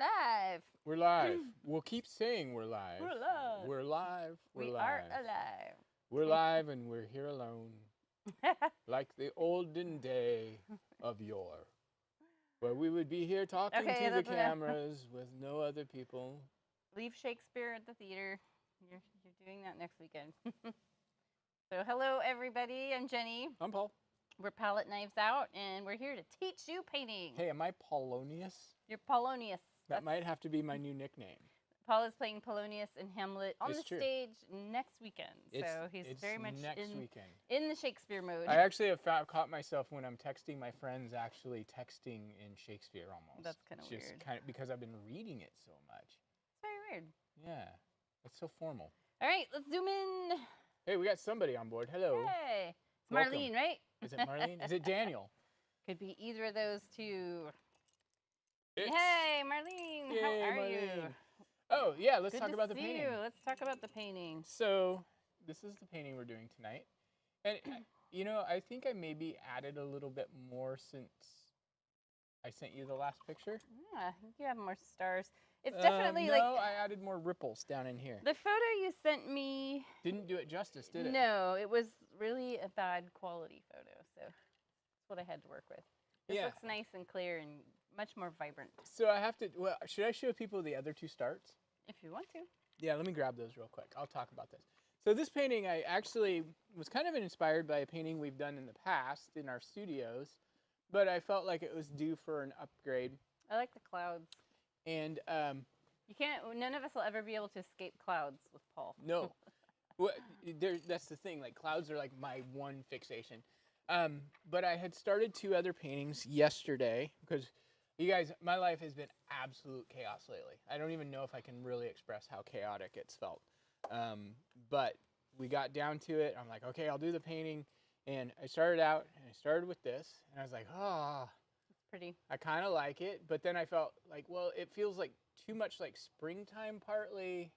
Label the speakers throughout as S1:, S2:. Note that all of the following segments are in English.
S1: live.
S2: We're live. We'll keep saying we're live.
S1: We're live.
S2: We're live. We're
S1: We
S2: live.
S1: are alive.
S2: We're live and we're here alone. Like the olden day of yore. Where we would be here talking
S1: Okay,
S2: to the
S1: that's enough.
S2: cameras with no other people.
S1: Leave Shakespeare at the theater. You're doing that next weekend. So hello everybody, I'm Jenny.
S2: I'm Paul.
S1: We're Palette Knives Out and we're here to teach you painting.
S2: Hey, am I Polonius?
S1: You're Polonius.
S2: That might have to be my new nickname.
S1: Paul is playing Polonius and Hamlet on
S2: It's
S1: the
S2: true.
S1: stage next weekend.
S2: It's,
S1: so he's
S2: it's
S1: very much
S2: next weekend.
S1: in the Shakespeare mode.
S2: I actually have caught myself when I'm texting my friends actually texting in Shakespeare almost.
S1: That's kind of weird.
S2: Just kind of because I've been reading it so much.
S1: It's very weird.
S2: Yeah, it's so formal.
S1: All right, let's zoom in.
S2: Hey, we got somebody on board. Hello.
S1: Hey, it's
S2: Welcome.
S1: Marlene, right?
S2: Is it Marlene? Is it Daniel?
S1: Could be either of those two.
S2: It's...
S1: Hey, Marlene,
S2: Yay,
S1: how are
S2: Marlene.
S1: you?
S2: Oh, yeah, let's
S1: Good
S2: talk
S1: to
S2: about the
S1: see
S2: painting.
S1: you. Let's talk about the painting.
S2: So, this is the painting we're doing tonight. And, you know, I think I maybe added a little bit more since I sent you the last picture.
S1: Yeah, I think you have more stars. It's definitely
S2: no,
S1: like...
S2: No, I added more ripples down in here.
S1: The photo you sent me...
S2: Didn't do it justice, did it?
S1: No, it was really a bad quality photo, so that's what I had to work with. This looks nice and clear and much more vibrant.
S2: So I have to, well, should I show people the other two starts?
S1: If you want to.
S2: Yeah, let me grab those real quick. I'll talk about this. So this painting, I actually was kind of inspired by a painting we've done in the past in our studios, but I felt like it was due for an upgrade.
S1: I like the clouds.
S2: And
S1: you can't, none of us will ever be able to escape clouds with Paul.
S2: No. Well, that's the thing, like clouds are like my one fixation. But I had started 2 other paintings yesterday because you guys, my life has been absolute chaos lately. I don't even know if I can really express how chaotic it's felt. But we got down to it. I'm like, okay, I'll do the painting. And I started out and I started with this and I was like, oh,
S1: it's pretty.
S2: I kind of like it. But then I felt like, well, it feels like too much like springtime partly.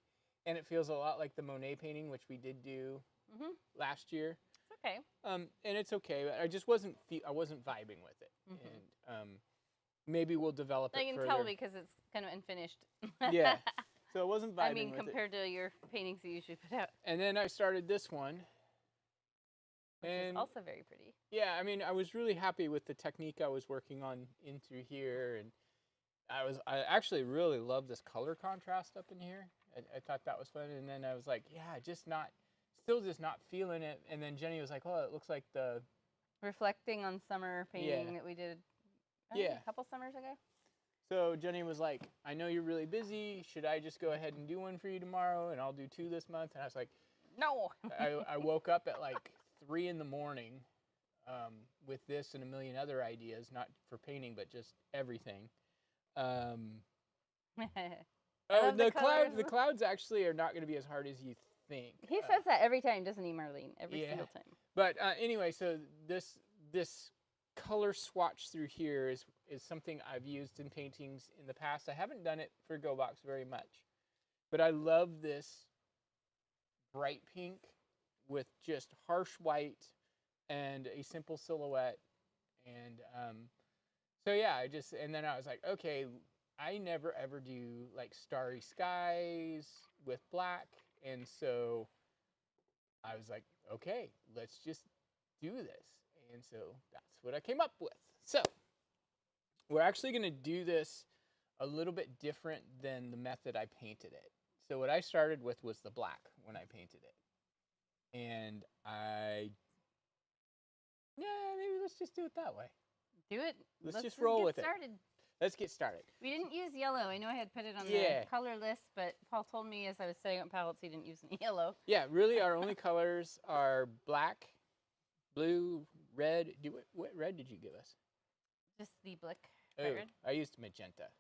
S2: And it feels a lot like the Monet painting, which we did do last year.
S1: It's okay.
S2: And it's okay. But I just wasn't vibing with it. And maybe we'll develop it further.
S1: I can tell because it's kind of unfinished.
S2: Yeah. So it wasn't vibing
S1: I mean,
S2: with
S1: compared to your paintings you usually put out.
S2: And then I started this one.
S1: Which is also very pretty.
S2: Yeah, I mean, I was really happy with the technique I was working on in through here. And I actually really love this color contrast up in here. I thought that was fun. And then I was like, yeah, still just not feeling it. And then Jenny was like, oh, it looks like the...
S1: Reflecting on summer painting that we did a couple summers ago.
S2: So Jenny was like, I know you're really busy. Should I just go ahead and do one for you tomorrow? And I'll do 2 this month. And I was like,
S1: no.
S2: I woke up at like 3 in the morning with this and a million other ideas, not for painting, but just everything. The clouds actually are not going to be as hard as you think.
S1: He says that every time, doesn't he, Marlene? Every single time.
S2: But anyway, so this color swatch through here is something I've used in paintings in the past. I haven't done it for Gogh very much, but I love this bright pink with just harsh white and a simple silhouette. And so yeah, and then I was like, okay, I never ever do like starry skies with black. And so I was like, okay, let's just do this. And so that's what I came up with. So we're actually going to do this a little bit different than the method I painted it. So what I started with was the black when I painted it. And maybe let's just do it that way.
S1: Do it.
S2: Let's just roll with it. Let's get started.
S1: We didn't use yellow. I know I had put it on the color list, but Paul told me as I was setting up palettes he didn't use any yellow.
S2: Yeah, really our only colors are black, blue, red. What red did you give us?
S1: Just the Blick
S2: red. I used magenta.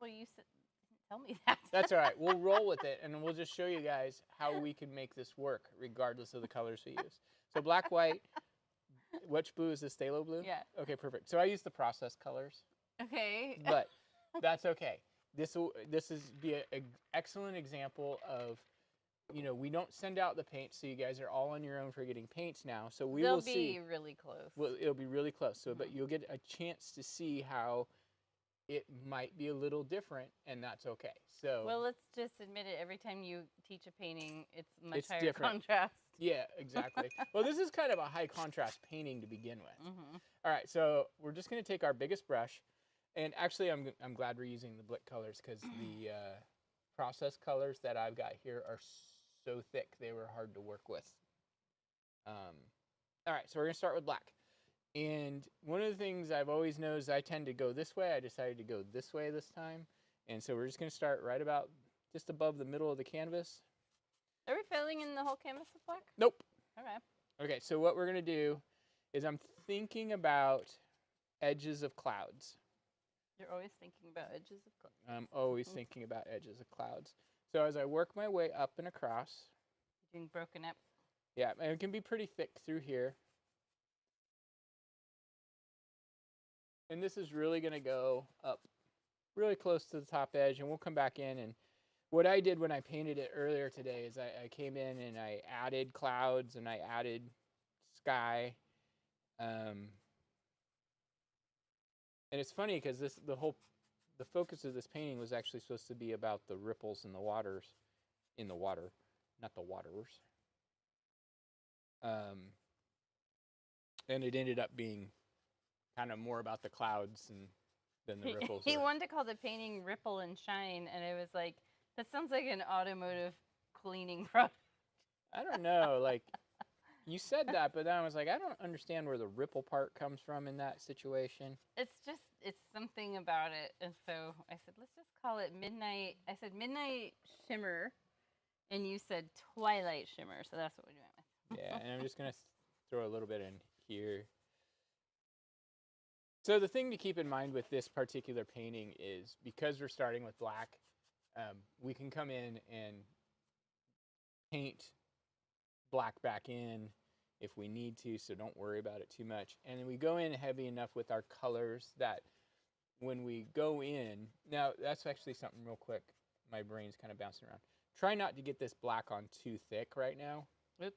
S1: Well, you didn't tell me that.
S2: That's all right. We'll roll with it, and we'll just show you guys how we can make this work regardless of the colors we use. So black, white. Which blue is this? Phthalo blue?
S1: Yeah.
S2: Okay, perfect. So I use the processed colors.
S1: Okay.
S2: But that's okay. This is be an excellent example of, you know, we don't send out the paints, so you guys are all on your own for getting paints now. So we will see.
S1: They'll be really close.
S2: Well, it'll be really close. So, but you'll get a chance to see how it might be a little different, and that's okay. So
S1: Well, let's just admit it. Every time you teach a painting, it's much
S2: It's
S1: higher
S2: different.
S1: contrast.
S2: yeah, exactly. Well, this is kind of a high contrast painting to begin with.
S1: Mm-hmm.
S2: All right, so we're just going to take our biggest brush, and actually I'm glad we're using the Blick colors because the process colors that I've got here are so thick they were hard to work with. All right, so we're going to start with black. And one of the things I've always known is I tend to go this way. I decided to go this way this time. And so we're just going to start right about just above the middle of the canvas.
S1: Are we filling in the whole canvas with black?
S2: Nope.
S1: Okay.
S2: Okay, so what we're going to do is I'm thinking about edges of clouds.
S1: You're always thinking about edges of clouds.
S2: I'm always thinking about edges of clouds. So as I work my way up and across.
S1: Being broken up.
S2: Yeah, and it can be pretty thick through here. And this is really going to go up really close to the top edge, and we'll come back in. And what I did when I painted it earlier today is I came in and I added clouds and I added sky. And it's funny because the focus of this painting was actually supposed to be about the ripples in the water, not the waters. And it ended up being kind of more about the clouds than the ripples.
S1: He wanted to call the painting Ripple and Shine, and it was like, that sounds like an automotive cleaning product.
S2: I don't know, like, you said that, but then I was like, I don't understand where the ripple part comes from in that situation.
S1: It's something about it. And so I said, let's just call it Midnight. I said Midnight Shimmer, and you said Twilight Shimmer, so that's what we went with.
S2: Yeah, and I'm just going to throw a little bit in here. So the thing to keep in mind with this particular painting is because we're starting with black, we can come in and paint black back in if we need to, so don't worry about it too much. And then we go in heavy enough with our colors that when we go in, now that's actually something real quick. My brain's kind of bouncing around. Try not to get this black on too thick right now.
S1: Oops.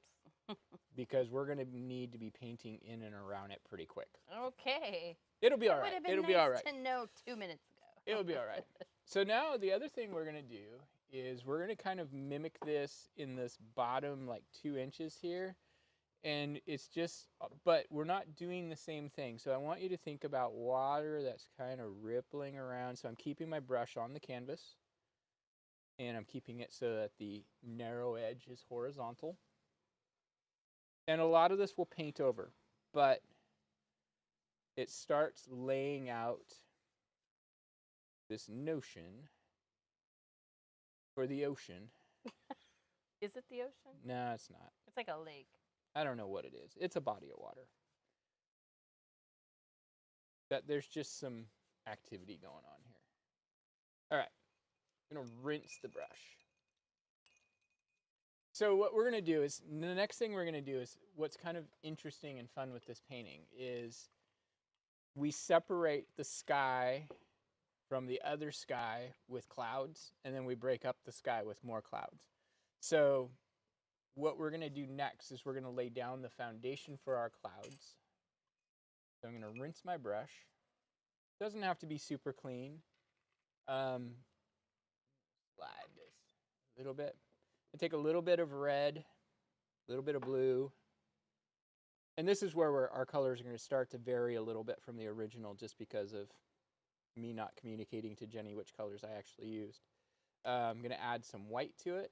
S2: Because we're going to need to be painting in and around it pretty quick.
S1: Okay.
S2: It'll be all right. It'll be all right.
S1: To know 2 minutes ago.
S2: It'll be all right. So now the other thing we're going to do is we're going to kind of mimic this in this bottom like 2 inches here. And it's just, but we're not doing the same thing. So I want you to think about water that's kind of rippling around. So I'm keeping my brush on the canvas. And I'm keeping it so that the narrow edge is horizontal. And a lot of this will paint over, but it starts laying out this notion for the ocean.
S1: Is it the ocean?
S2: No, it's not.
S1: It's like a lake.
S2: I don't know what it is. It's a body of water. That there's just some activity going on here. All right, I'm going to rinse the brush. So what we're going to do is, the next thing we're going to do is, what's kind of interesting and fun with this painting is we separate the sky from the other sky with clouds, and then we break up the sky with more clouds. So what we're going to do next is we're going to lay down the foundation for our clouds. So I'm going to rinse my brush. Doesn't have to be super clean. Slide this a little bit. I take a little bit of red, a little bit of blue. And this is where our colors are going to start to vary a little bit from the original just because of me not communicating to Jenny which colors I actually used. I'm going to add some white to it.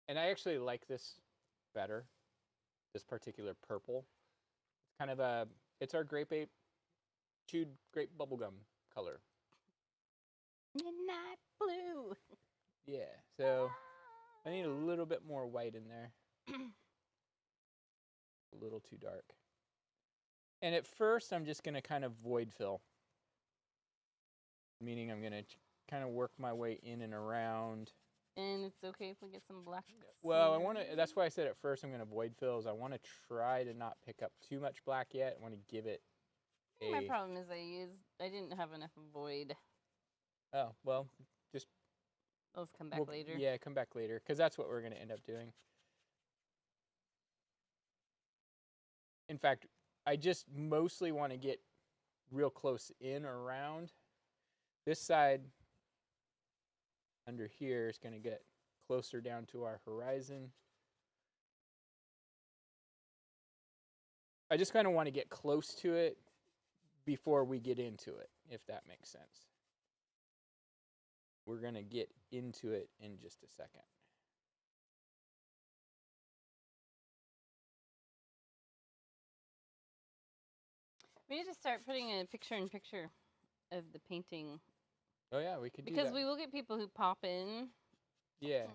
S2: And I actually like this better, this particular purple. It's kind of it's our chewed grape bubblegum color.
S1: Midnight blue.
S2: Yeah, so I need a little bit more white in there. A little too dark. And at first, I'm just going to kind of void fill. Meaning I'm going to kind of work my way in and around.
S1: And it's okay if we get some black.
S2: Well, that's why I said at first I'm going to void fill, is I want to try to not pick up too much black yet. I want to give it
S1: My problem is I didn't have enough void.
S2: Oh, well, just...
S1: Those come back later.
S2: Yeah, come back later, because that's what we're going to end up doing. In fact, I just mostly want to get real close in or around. This side under here is going to get closer down to our horizon. I just kind of want to get close to it before we get into it, if that makes sense. We're going to get into it in just a second.
S1: We need to start putting a picture-in-picture of the painting.
S2: Oh yeah, we could do that.
S1: Because we will get people who pop in.
S2: Yeah.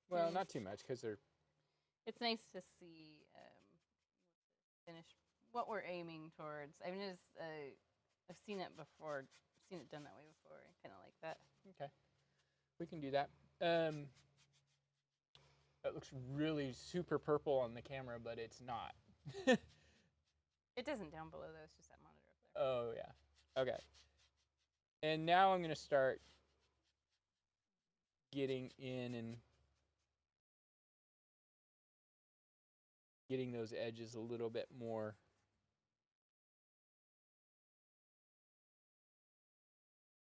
S2: Well, not too much because they're...
S1: It's nice to see finish what we're aiming towards. I mean, I've seen it before, seen it done that way before. I kind of like that.
S2: Okay. We can do that. It looks really super purple on the camera, but it's not.
S1: It doesn't down below, though. It's just that monitor up there.
S2: Oh, yeah. Okay. And now I'm going to start getting in and getting those edges a little bit more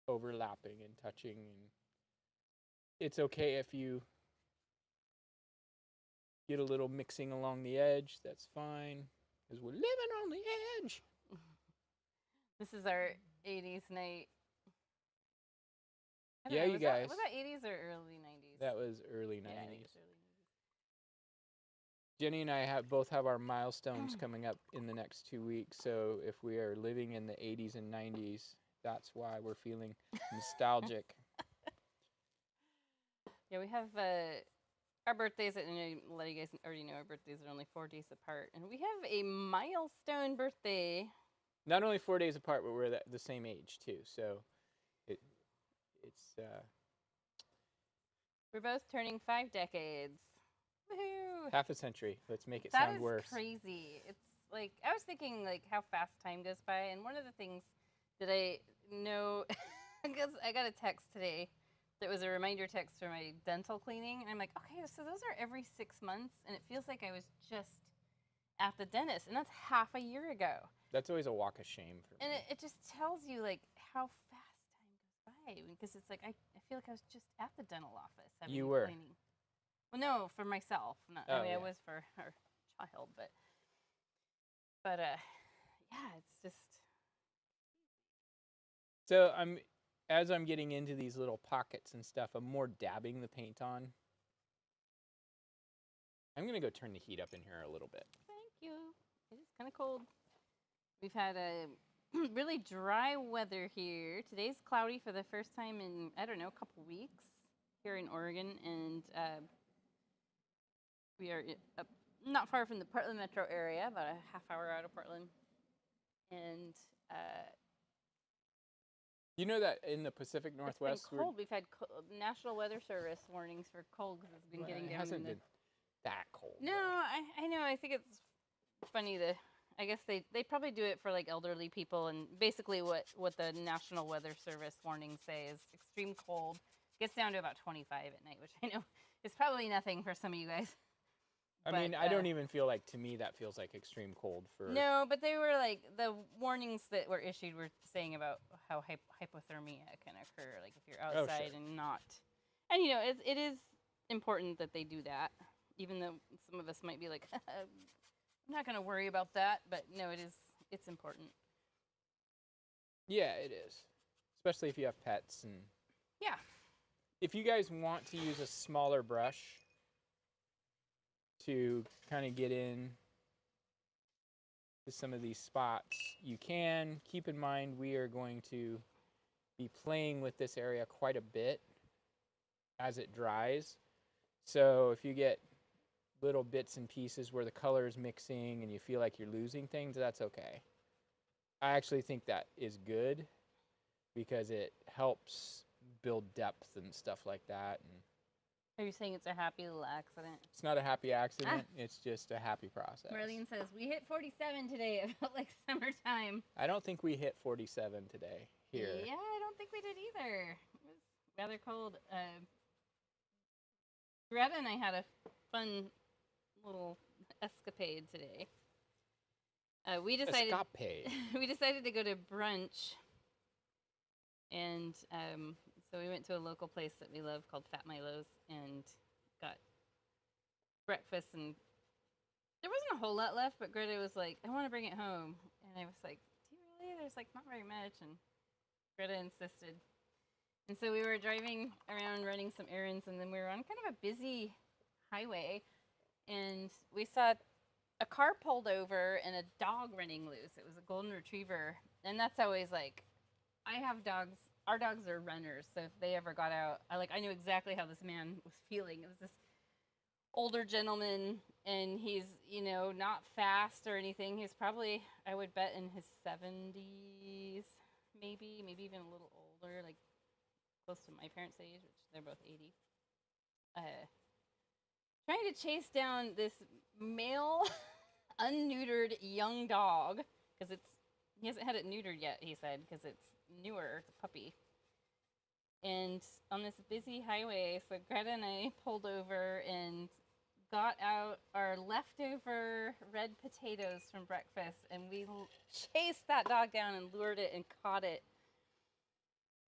S2: overlapping and touching. And it's okay if you get a little mixing along the edge. That's fine, because we're living on the edge.
S1: This is our 80s night.
S2: Yeah, you guys.
S1: Was that 80s or early 90s?
S2: That was early 90s.
S1: Yeah, I think it's early 90s.
S2: Jenny and I both have our milestones coming up in the next 2 weeks. So if we are living in the 80s and 90s, that's why we're feeling nostalgic.
S1: Yeah, we have our birthdays, and a lot of you guys already know our birthdays are only 4 days apart. And we have a milestone birthday.
S2: Not only 4 days apart, but we're the same age too. So it's
S1: we're both turning 5 decades. Woohoo!
S2: half a century. Let's make it sound worse.
S1: That is crazy. It's like, I was thinking like how fast time goes by, and one of the things that I know, because I got a text today that was a reminder text for my dental cleaning, and I'm like, okay, so those are every 6 months, and it feels like I was just at the dentist, and that's half a year ago.
S2: That's always a walk of shame for me.
S1: And it just tells you like how fast time goes by, because it's like I feel like I was just at the dental office having
S2: You were.
S1: cleaning. Well, no, for myself. Not, I mean, I was for our child, but yeah, it's just.
S2: So as I'm getting into these little pockets and stuff, I'm more dabbing the paint on. I'm gonna go turn the heat up in here a little bit.
S1: Thank you. It is kind of cold. We've had a really dry weather here. Today's cloudy for the first time in, I don't know, a couple weeks here in Oregon, and we are not far from the Portland metro area, about a half hour out of Portland. And
S2: you know that in the Pacific Northwest,
S1: it's been cold. We've had National Weather Service warnings for cold because it's been getting down.
S2: It hasn't been that cold.
S1: No, I know. I think it's funny that I guess they probably do it for like elderly people, and basically what the National Weather Service warnings say is extreme cold. Gets down to about 25 at night, which I know is probably nothing for some of you guys.
S2: I mean, I don't even feel like, to me, that feels like extreme cold for...
S1: No, but they were like, the warnings that were issued were saying about how hypothermia can occur, like if you're outside and not... And, you know, it is important that they do that, even though some of us might be like, I'm not going to worry about that, but no, it's important.
S2: Yeah, it is. Especially if you have pets. And
S1: yeah.
S2: If you guys want to use a smaller brush to kind of get in to some of these spots, you can. Keep in mind we are going to be playing with this area quite a bit as it dries. So if you get little bits and pieces where the color is mixing and you feel like you're losing things, that's okay. I actually think that is good because it helps build depth and stuff like that. And
S1: are you saying it's a happy little accident?
S2: it's not a happy accident. It's just a happy process.
S1: Marlene says, we hit 47 today. It felt like summertime.
S2: I don't think we hit 47 today here.
S1: Yeah, I don't think we did either. It was rather cold. Greta and I had a fun little escapade today. We decided
S2: Escape.
S1: we decided to go to brunch, and so we went to a local place that we love called Fat Milo's and got breakfast. And there wasn't a whole lot left, but Greta was like, "I want to bring it home," and I was like, "Do you really? There's like not very much." And Greta insisted. And so we were driving around running some errands, and then we were on kind of a busy highway, and we saw a car pulled over and a dog running loose. It was a golden retriever, and that's always like, I have dogs. Our dogs are runners, so if they ever got out, I knew exactly how this man was feeling. It was this older gentleman, and he's not fast or anything. He's probably, I would bet, in his 70s, maybe even a little older, like close to my parents' age, which they're both 80. Trying to chase down this male, unneutered young dog, because he hasn't had it neutered yet, he said, because it's newer, it's a puppy. And on this busy highway, so Greta and I pulled over and got out our leftover red potatoes from breakfast, and we chased that dog down and lured it and caught it.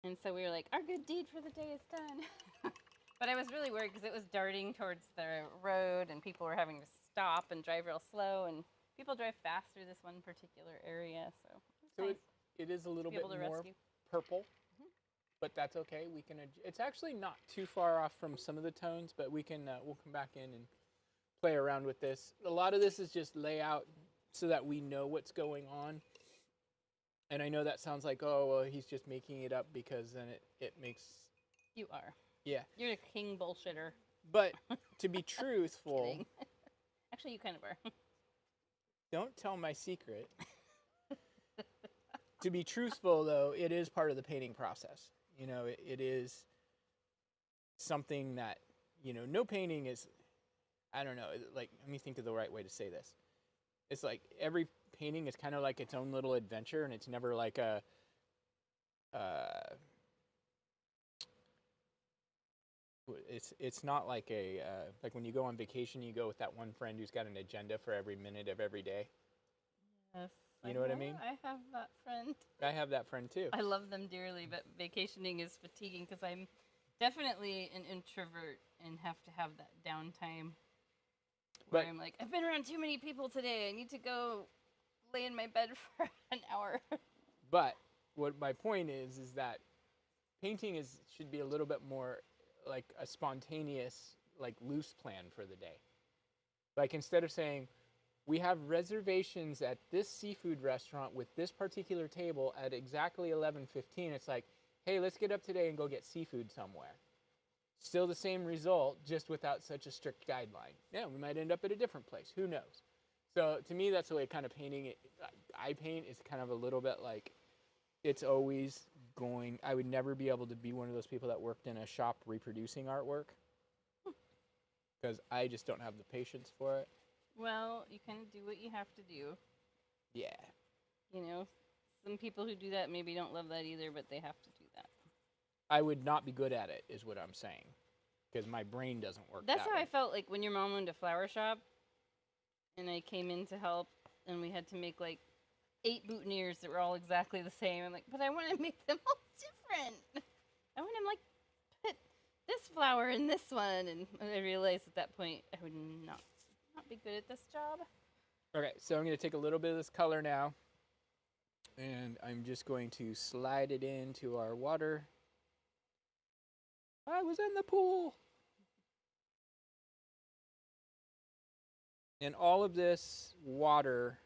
S1: And so we were like, our good deed for the day is done. But I was really worried because it was darting towards the road, and people were having to stop and drive real slow, and people drive fast through this one particular area. So nice.
S2: It is a little bit more
S1: rescue.
S2: purple, but that's okay. We can. It's actually not too far off from some of the tones, but we can. We'll come back in and play around with this. A lot of this is just layout so that we know what's going on. And I know that sounds like, oh, well, he's just making it up, because then it makes...
S1: You are.
S2: Yeah.
S1: You're a king bullshitter.
S2: But to be truthful...
S1: Actually, you kind of are.
S2: Don't tell my secret. To be truthful, though, it is part of the painting process. It is something that, no painting is... I don't know, like, let me think of the right way to say this. It's like every painting is kind of like its own little adventure, and it's never like a it's not like a like when you go on vacation, you go with that one friend who's got an agenda for every minute of every day.
S1: Yes.
S2: You know what I mean?
S1: I have that friend.
S2: I have that friend too.
S1: I love them dearly, but vacationing is fatiguing because I'm definitely an introvert and have to have that downtime. Where I'm like, I've been around too many people today. I need to go lay in my bed for an hour.
S2: But what my point is that painting should be a little bit more like a spontaneous, like loose plan for the day. Like instead of saying, we have reservations at this seafood restaurant with this particular table at exactly 11:15, it's like, hey, let's get up today and go get seafood somewhere. Still the same result, just without such a strict guideline. Yeah, we might end up at a different place. Who knows? So to me, that's the way kind of painting I paint is kind of a little bit like it's always going. I would never be able to be one of those people that worked in a shop reproducing artwork because I just don't have the patience for it.
S1: Well, you kind of do what you have to do.
S2: Yeah.
S1: Some people who do that maybe don't love that either, but they have to do that.
S2: I would not be good at it, is what I'm saying, because my brain doesn't work.
S1: That's how
S2: way.
S1: I felt like when your mom owned a flower shop, and I came in to help, and we had to make like 8 boutonnieres that were all exactly the same. I'm like, but I want to make them all different. I want to put this flower in this one, and I realized at that point I would not be good at this job.
S2: Okay, so I'm going to take a little bit of this color now, and I'm just going to slide it into our water. I was in the pool. And all of this water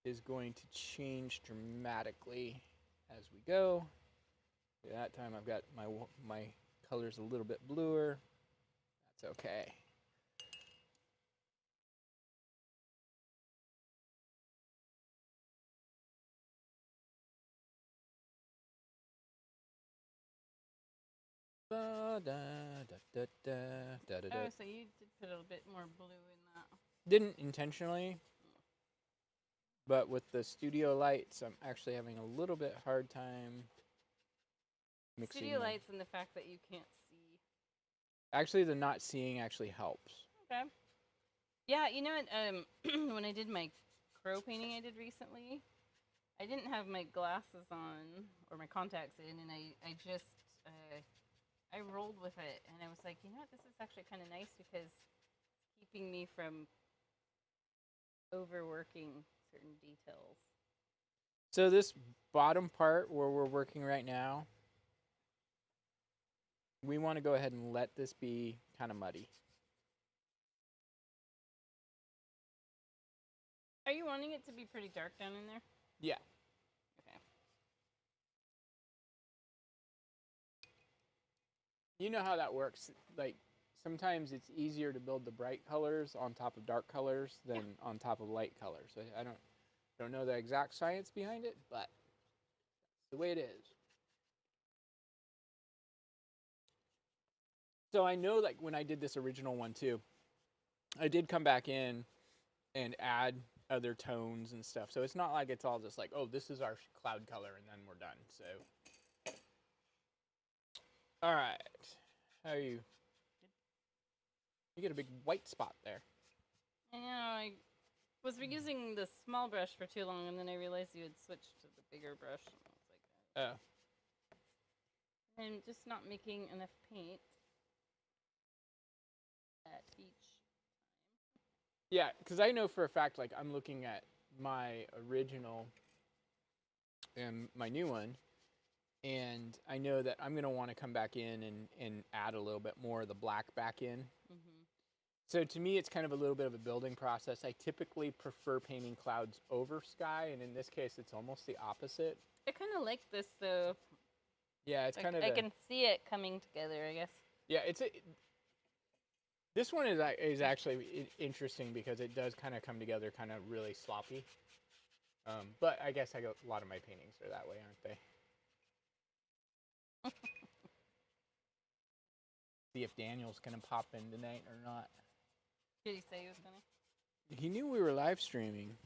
S2: is going to change dramatically as we go. At that time, I've got my colors a little bit bluer. That's okay.
S1: Oh, so you did put a bit more blue in that.
S2: Didn't intentionally, but with the studio lights, I'm actually having a little bit hard time mixing.
S1: Studio lights and the fact that you can't see.
S2: Actually, the not seeing actually helps.
S1: Okay. Yeah, you know what? When I did my crow painting I did recently, I didn't have my glasses on or my contacts in, and I just I rolled with it, and I was like, you know what? This is actually kind of nice because it's keeping me from overworking certain details.
S2: So this bottom part where we're working right now, we want to go ahead and let this be kind of muddy.
S1: Are you wanting it to be pretty dark down in there?
S2: Yeah.
S1: Okay.
S2: You know how that works. Like, sometimes it's easier to build the bright colors on top of dark colors than on top of light colors. I don't know the exact science behind it, but it's the way it is. So I know, like, when I did this original one too, I did come back in and add other tones and stuff. So it's not like it's all just like, oh, this is our cloud color and then we're done. So, all right. How are you? You get a big white spot there.
S1: I know. I was using the small brush for too long, and then I realized you had switched to the bigger brush. And I was like,
S2: Oh.
S1: I'm just not making enough paint at each time.
S2: Yeah, because I know for a fact, like, I'm looking at my original and my new one, and I know that I'm going to want to come back in and add a little bit more of the black back in.
S1: Mm-hmm.
S2: So to me, it's kind of a little bit of a building process. I typically prefer painting clouds over sky, and in this case, it's almost the opposite.
S1: I kind of like this, though.
S2: Yeah, it's kind of
S1: I can see it coming together, I guess.
S2: Yeah, this one is actually interesting because it does kind of come together kind of really sloppy. But I guess a lot of my paintings are that way, aren't they? See if Daniel's going to pop in tonight or not.
S1: Did he say he was going to?
S2: He knew we were live streaming.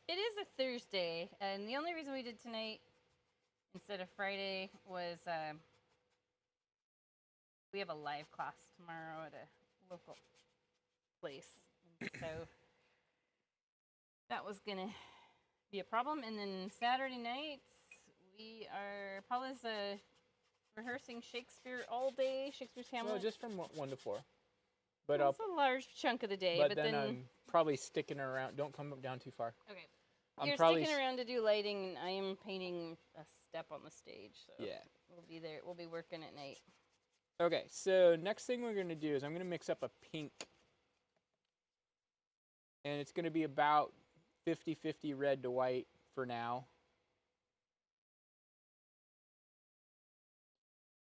S1: It is a Thursday, and the only reason we did tonight instead of Friday was we have a live class tomorrow at a local place. And so that was going to be a problem. And then Saturday nights, we are, Paula's rehearsing Shakespeare all day, Shakespeare's Hamlet.
S2: No, just from 1 to 4. But
S1: that's a large chunk of the day.
S2: But then I'm probably sticking around. Don't come down too far.
S1: Okay.
S2: You're
S1: sticking around to do lighting, and I am painting a step on the stage. So
S2: yeah.
S1: We'll be there. We'll be working at night.
S2: Okay, so next thing we're going to do is I'm going to mix up a pink. And it's going to be about 50-50 red to white for now.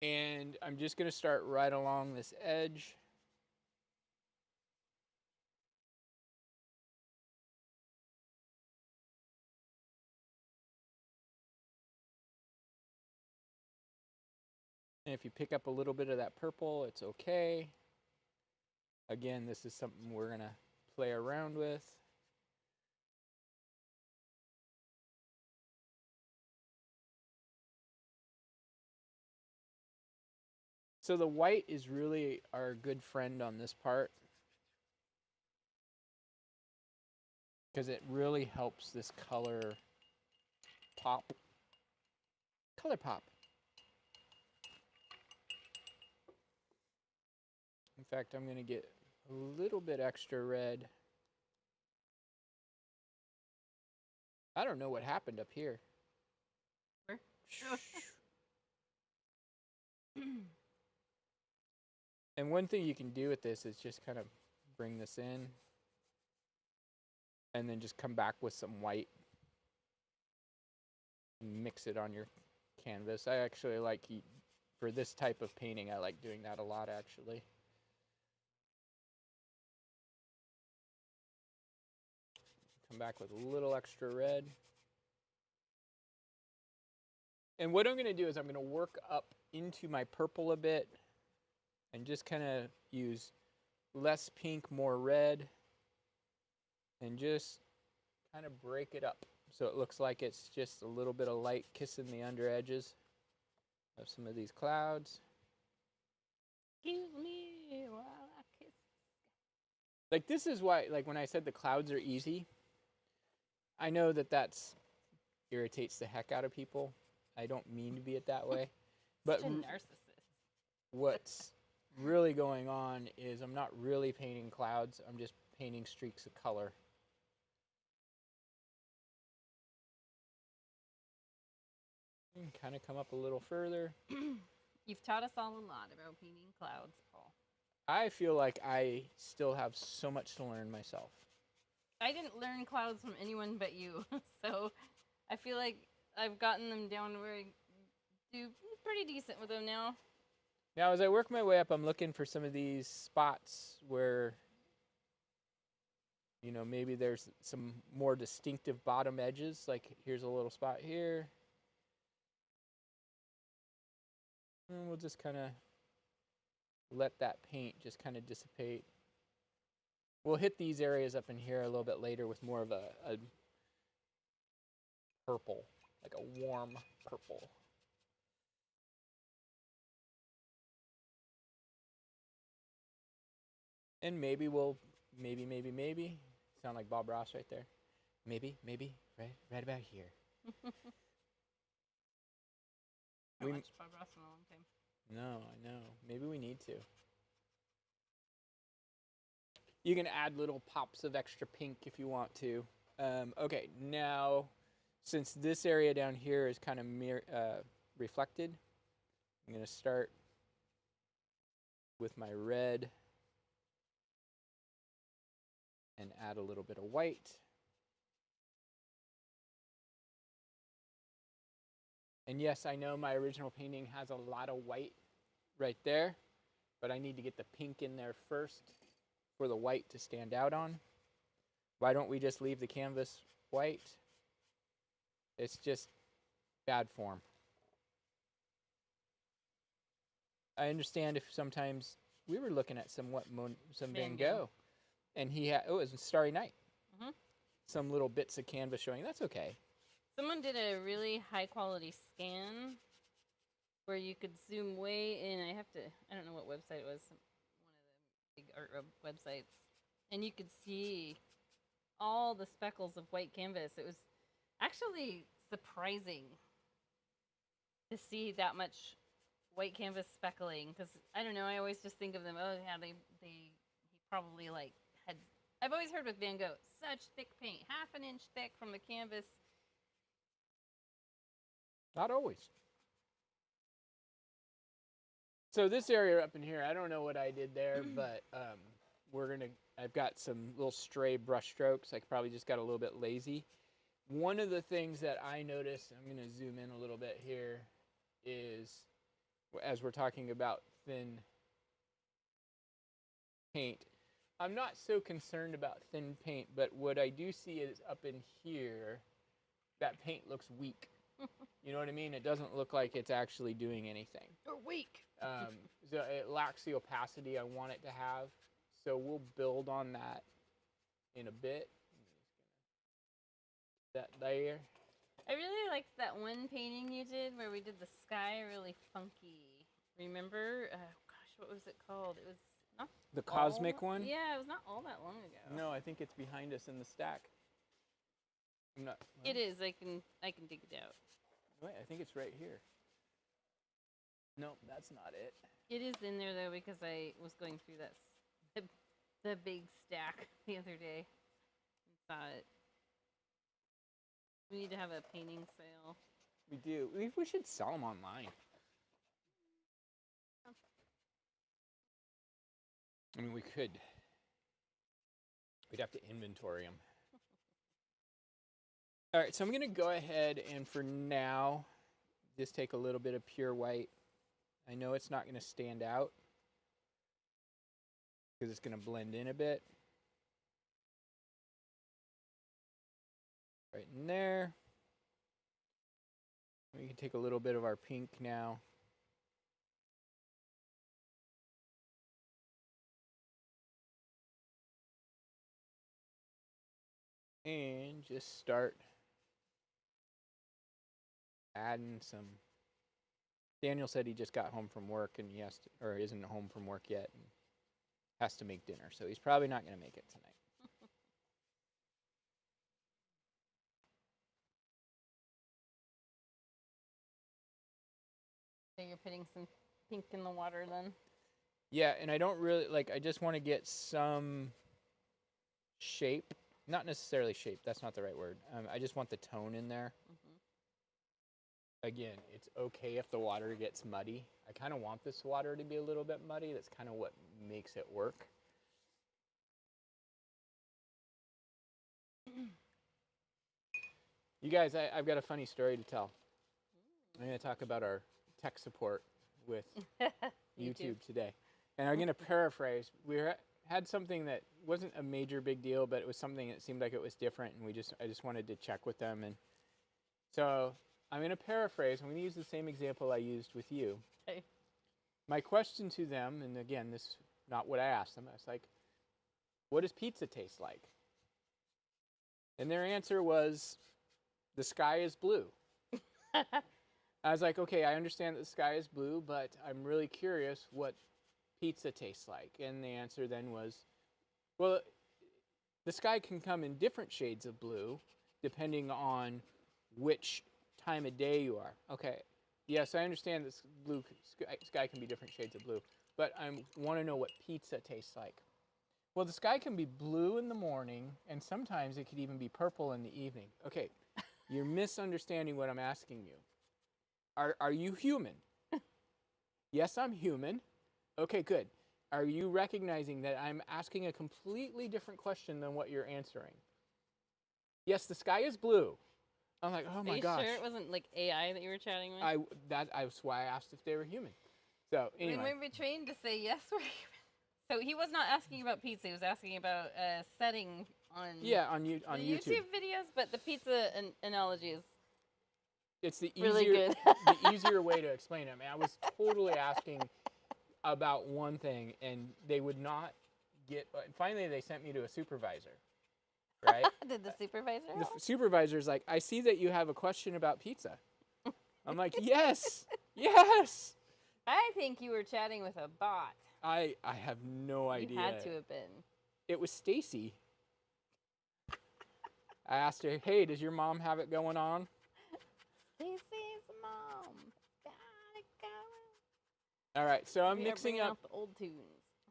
S2: And I'm just going to start right along this edge. And if you pick up a little bit of that purple, it's okay. Again, this is something we're going to play around with. So the white is really our good friend on this part, because it really helps this color pop. Color pop. In fact, I'm going to get a little bit extra red. I don't know what happened up here.
S1: Where?
S2: And one thing you can do with this is just kind of bring this in and then just come back with some white and mix it on your canvas. I actually like, for this type of painting, I like doing that a lot actually. Come back with a little extra red. And what I'm going to do is I'm going to work up into my purple a bit and just kind of use less pink, more red, and just kind of break it up so it looks like it's just a little bit of light kissing the under edges of some of these clouds.
S1: Excuse me while I kiss.
S2: Like this is why, like when I said the clouds are easy, I know that that's irritates the heck out of people. I don't mean to be it that way. But
S1: Such a narcissist.
S2: what's really going on is I'm not really painting clouds. I'm just painting streaks of color. You can kind of come up a little further.
S1: You've taught us all a lot about painting clouds, Paul.
S2: I feel like I still have so much to learn myself.
S1: I didn't learn clouds from anyone but you, so I feel like I've gotten them down where I do pretty decent with them now.
S2: Now, as I work my way up, I'm looking for some of these spots where, you know, maybe there's some more distinctive bottom edges. Like here's a little spot here. And we'll just kind of let that paint just kind of dissipate. We'll hit these areas up in here a little bit later with more of a purple, like a warm purple. And maybe we'll, maybe, sound like Bob Ross right there. Maybe, right about here.
S1: I haven't watched Bob Ross in a long time.
S2: No, I know. Maybe we need to. You can add little pops of extra pink if you want to. Okay, now, since this area down here is kind of reflected, I'm going to start with my red and add a little bit of white. And yes, I know my original painting has a lot of white right there, but I need to get the pink in there first for the white to stand out on. Why don't we just leave the canvas white? It's just bad form. I understand if sometimes we were looking at some Van Gogh, and he had, oh, it was Starry Night.
S1: Mm-hmm.
S2: Some little bits of canvas showing. That's okay.
S1: Someone did a really high quality scan where you could zoom way in. I don't know what website it was, one of the big art websites, and you could see all the speckles of white canvas. It was actually surprising to see that much white canvas speckling, because I don't know, I always just think of them, oh yeah, he probably like had, I've always heard with Van Gogh, such thick paint, half an inch thick from the canvas.
S2: Not always. So this area up in here, I don't know what I did there, but I've got some little stray brush strokes. I probably just got a little bit lazy. One of the things that I noticed, I'm going to zoom in a little bit here, is as we're talking about thin paint, I'm not so concerned about thin paint, but what I do see is up in here, that paint looks weak. You know what I mean? It doesn't look like it's actually doing anything.
S1: Or weak.
S2: So it lacks the opacity I want it to have. So we'll build on that in a bit. That there.
S1: I really liked that one painting you did where we did the sky really funky. Remember? Gosh, what was it called? It was not
S2: the cosmic one?
S1: Yeah, it was not all that long ago.
S2: No, I think it's behind us in the stack. I'm not.
S1: Well, it is. I can dig it out.
S2: Wait, I think it's right here. No, that's not it.
S1: It is in there though, because I was going through the big stack the other day and saw it. We need to have a painting sale.
S2: We do. We should sell them online. I mean, we could. We'd have to inventory them. All right, so I'm going to go ahead and for now, just take a little bit of pure white. I know it's not going to stand out because it's going to blend in a bit. Right in there. We can take a little bit of our pink now. And just start adding some. Daniel said he just got home from work and he has to, or isn't home from work yet, and has to make dinner, so he's probably not going to make it tonight.
S1: So you're putting some pink in the water then?
S2: Yeah, and I don't really, I just want to get some shape. Not necessarily shape, that's not the right word. I just want the tone in there. Again, it's okay if the water gets muddy. I kind of want this water to be a little bit muddy. That's kind of what makes it work. You guys, I've got a funny story to tell. I'm going to talk about our tech support with YouTube today. And I'm going to paraphrase. We had something that wasn't a major big deal, but it was something that seemed like it was different, and I just wanted to check with them. And so I'm going to paraphrase. I'm going to use the same example I used with you.
S1: Okay.
S2: My question to them, and again, this is not what I asked them. I was like, what does pizza taste like? And their answer was, the sky is blue. I was like, okay, I understand that the sky is blue, but I'm really curious what pizza tastes like. And the answer then was, well, the sky can come in different shades of blue depending on which time of day you are. Okay, yes, I understand that blue sky can be different shades of blue, but I want to know what pizza tastes like. Well, the sky can be blue in the morning, and sometimes it could even be purple in the evening. Okay, you're misunderstanding what I'm asking you. Are you human? Yes, I'm human. Okay, good. Are you recognizing that I'm asking a completely different question than what you're answering? Yes, the sky is blue. I'm like, oh my gosh.
S1: Are you sure it wasn't like AI that you were chatting with?
S2: That's why I asked if they were human. So anyway.
S1: We might be trained to say yes, we're human. So he was not asking about pizza. He was asking about setting on
S2: on YouTube
S1: videos. But the pizza analogy is
S2: it's the
S1: really
S2: easier
S1: good.
S2: the easier way to explain it. I mean, I was totally asking about one thing, and they would not get. Finally, they sent me to a supervisor. Right?
S1: Did the supervisor?
S2: The supervisor's like, I see that you have a question about pizza. I'm like, yes, yes.
S1: I think you were chatting with a bot.
S2: I have no idea.
S1: You had to have been.
S2: It was Stacy. I asked her, hey, does your mom have it going on?
S1: Stacy's mom. Got it going.
S2: All right, so I'm mixing up
S1: the old tunes.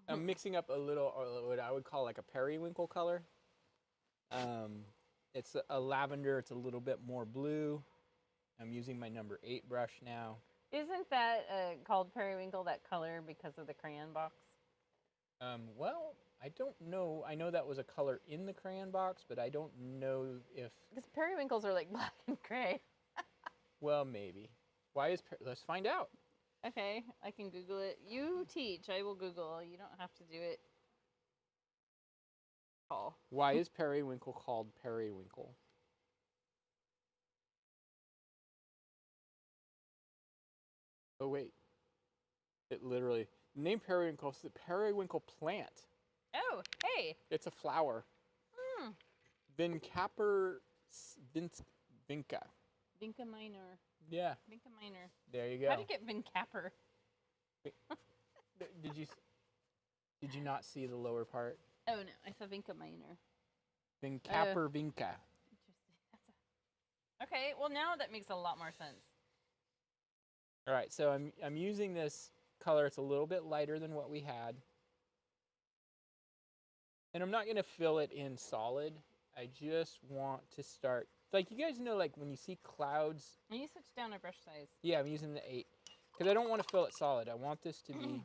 S2: I'm mixing up a little, or what I would call like a periwinkle color. It's a lavender. It's a little bit more blue. I'm using my number 8 brush now.
S1: Isn't that called periwinkle, that color, because of the crayon box?
S2: Well, I don't know. I know that was a color in the crayon box, but I don't know if...
S1: Because periwinkles are like black and gray.
S2: Well, maybe. Why is... Let's find out.
S1: Okay, I can Google it. You teach. I will Google. You don't have to do it. Paul.
S2: Why is periwinkle called periwinkle? Oh, wait. It literally... The name periwinkle is the periwinkle plant.
S1: Oh, hey.
S2: It's a flower. Vinca.
S1: Vinca minor.
S2: Yeah.
S1: Vinca minor.
S2: There you go.
S1: How do you get Vincapper?
S2: Did you not see the lower part?
S1: Oh, no. I saw Vinca minor.
S2: Vincapper Vinca.
S1: Interesting. Okay, well, now that makes a lot more sense.
S2: All right, so I'm using this color. It's a little bit lighter than what we had. And I'm not going to fill it in solid. I just want to start... Like, you guys know, like, when you see clouds...
S1: And you switch down a brush size.
S2: Yeah, I'm using the 8. Because I don't want to fill it solid. I want this to be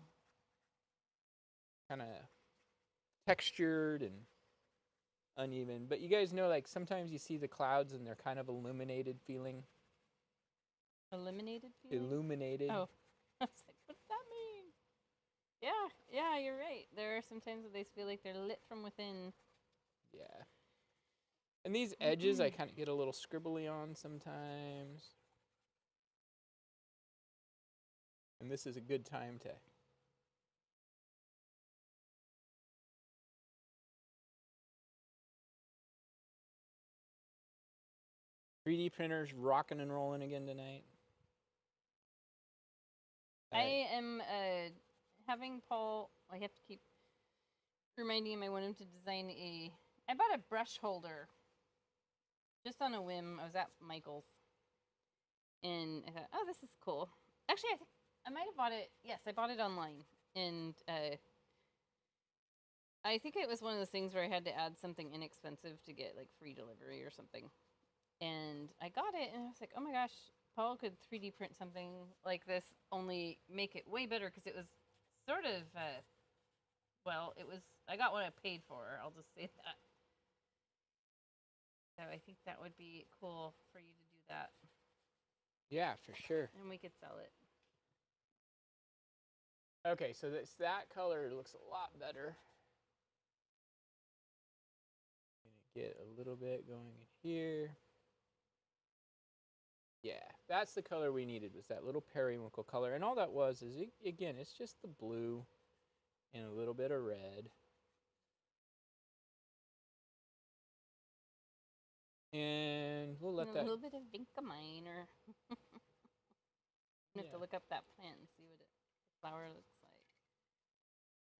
S2: kind of textured and uneven. But you guys know, like, sometimes you see the clouds and they're kind of illuminated feeling.
S1: Illuminated feeling?
S2: Illuminated.
S1: Oh. I was like, what does that mean? Yeah, you're right. There are some times that they feel like they're lit from within.
S2: Yeah. And these edges I kind of get a little scribbly on sometimes. And this is a good time to... ...3D printers rocking and rolling again tonight.
S1: I am having Paul... I have to keep reminding him I want him to design I bought a brush holder just on a whim. I was at Michael's, and I thought, oh, this is cool. Actually, I think I might have bought it. Yes, I bought it online, and I think it was one of those things where I had to add something inexpensive to get like free delivery or something. And I got it, and I was like, oh my gosh, Paul could 3D print something like this, only make it way better because it was sort of, it was, I got what I paid for. I'll just say that. So I think that would be cool for you to do that.
S2: Yeah, for sure.
S1: And we could sell it.
S2: Okay, so that color looks a lot better. I'm gonna get a little bit going in here. Yeah, that's the color we needed, was that little periwinkle color. And all that was is, again, it's just the blue and a little bit of red. And we'll let
S1: and
S2: that...
S1: a little bit of Vincamine, or... You have to look up that plant and see what the flower looks like.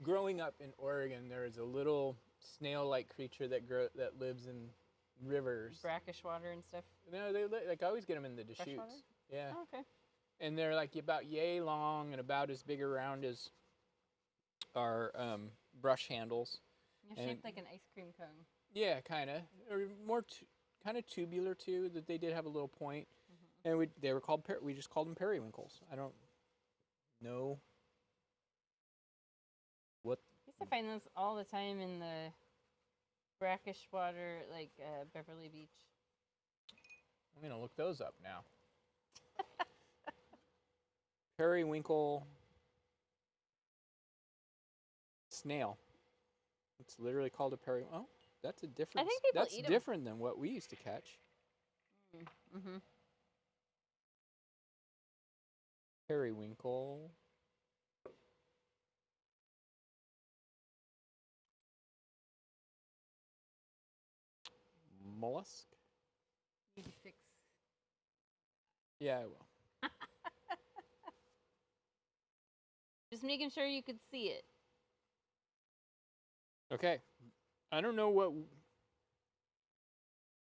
S2: Growing up in Oregon, there is a little snail-like creature that lives in rivers.
S1: Brackish water and stuff.
S2: No, they like I always get them in the Deschutes.
S1: Fresh water?
S2: Yeah.
S1: Oh, okay.
S2: And they're like about yay long and about as big around as our brush handles.
S1: They're shaped like an ice cream cone.
S2: Yeah, kind of, or more kind of tubular too. That they did have a little point, and they were called we just called them periwinkles. I don't know what.
S1: I used to find those all the time in the brackish water, like Beverly Beach.
S2: I'm gonna look those up now. Periwinkle snail. It's literally called a periwinkle. Oh, that's a different.
S1: I think people
S2: that's
S1: eat
S2: different than what we used to catch.
S1: Mm-hmm.
S2: Periwinkle. Mollusk.
S1: You can fix.
S2: Yeah, I will.
S1: Just making sure you could see it.
S2: Okay. I don't know what...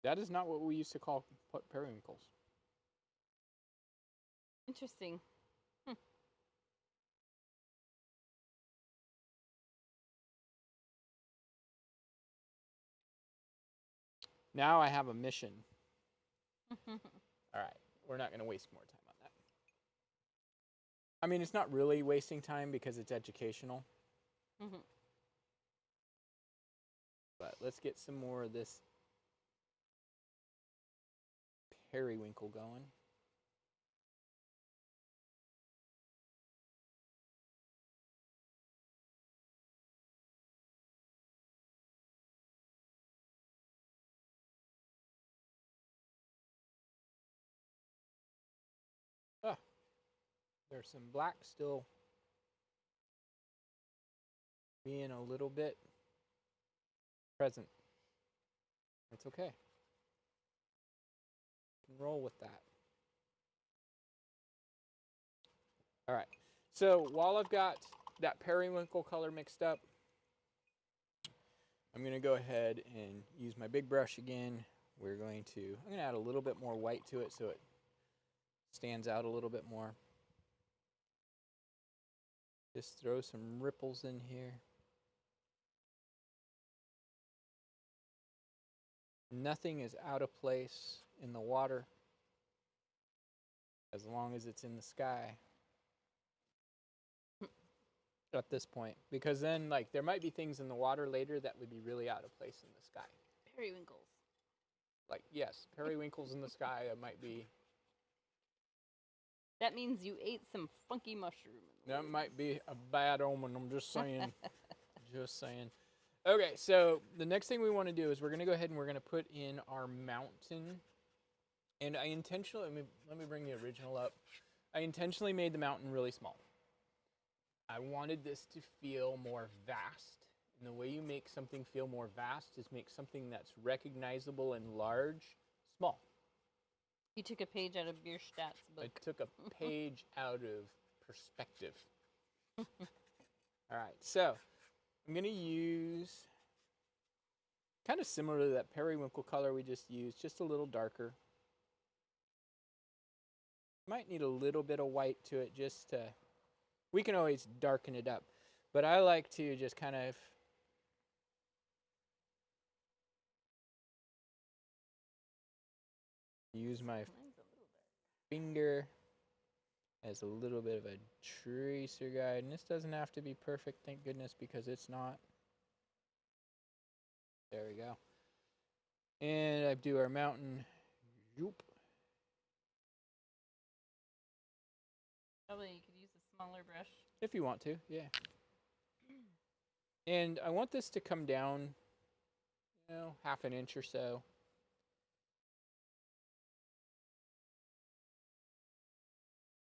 S2: That is not what we used to call periwinkles.
S1: Interesting.
S2: Now I have a mission. All right. We're not going to waste more time on that. I mean, it's not really wasting time because it's educational. But let's get some more of this periwinkle going. Ah, there's some black still being a little bit present. That's okay. Can roll with that. All right. So while I've got that periwinkle color mixed up, I'm going to go ahead and use my big brush again. I'm going to add a little bit more white to it so it stands out a little bit more. Just throw some ripples in here. Nothing is out of place in the water as long as it's in the sky at this point, because then like there might be things in the water later that would be really out of place in the sky.
S1: Periwinkles.
S2: Like, yes, periwinkles in the sky, it might be.
S1: That means you ate some funky mushroom.
S2: That might be a bad omen, I'm just saying. Just saying. Okay, so the next thing we want to do is we're going to go ahead and we're going to put in our mountain. And I intentionally, let me bring the original up. I intentionally made the mountain really small. I wanted this to feel more vast. And the way you make something feel more vast is make something that's recognizable and large, small.
S1: You took a page out of Bierstadt's book.
S2: I took a page out of perspective. All right, so I'm going to use kind of similar to that periwinkle color we just used, just a little darker. Might need a little bit of white to it just to, we can always darken it up. But I like to just kind of use my finger as a little bit of a tracer guide. And this doesn't have to be perfect, thank goodness, because it's not. There we go. And I do our mountain. Yoop.
S1: Probably you could use a smaller brush.
S2: If you want to, yeah. And I want this to come down, you know, half an inch or so.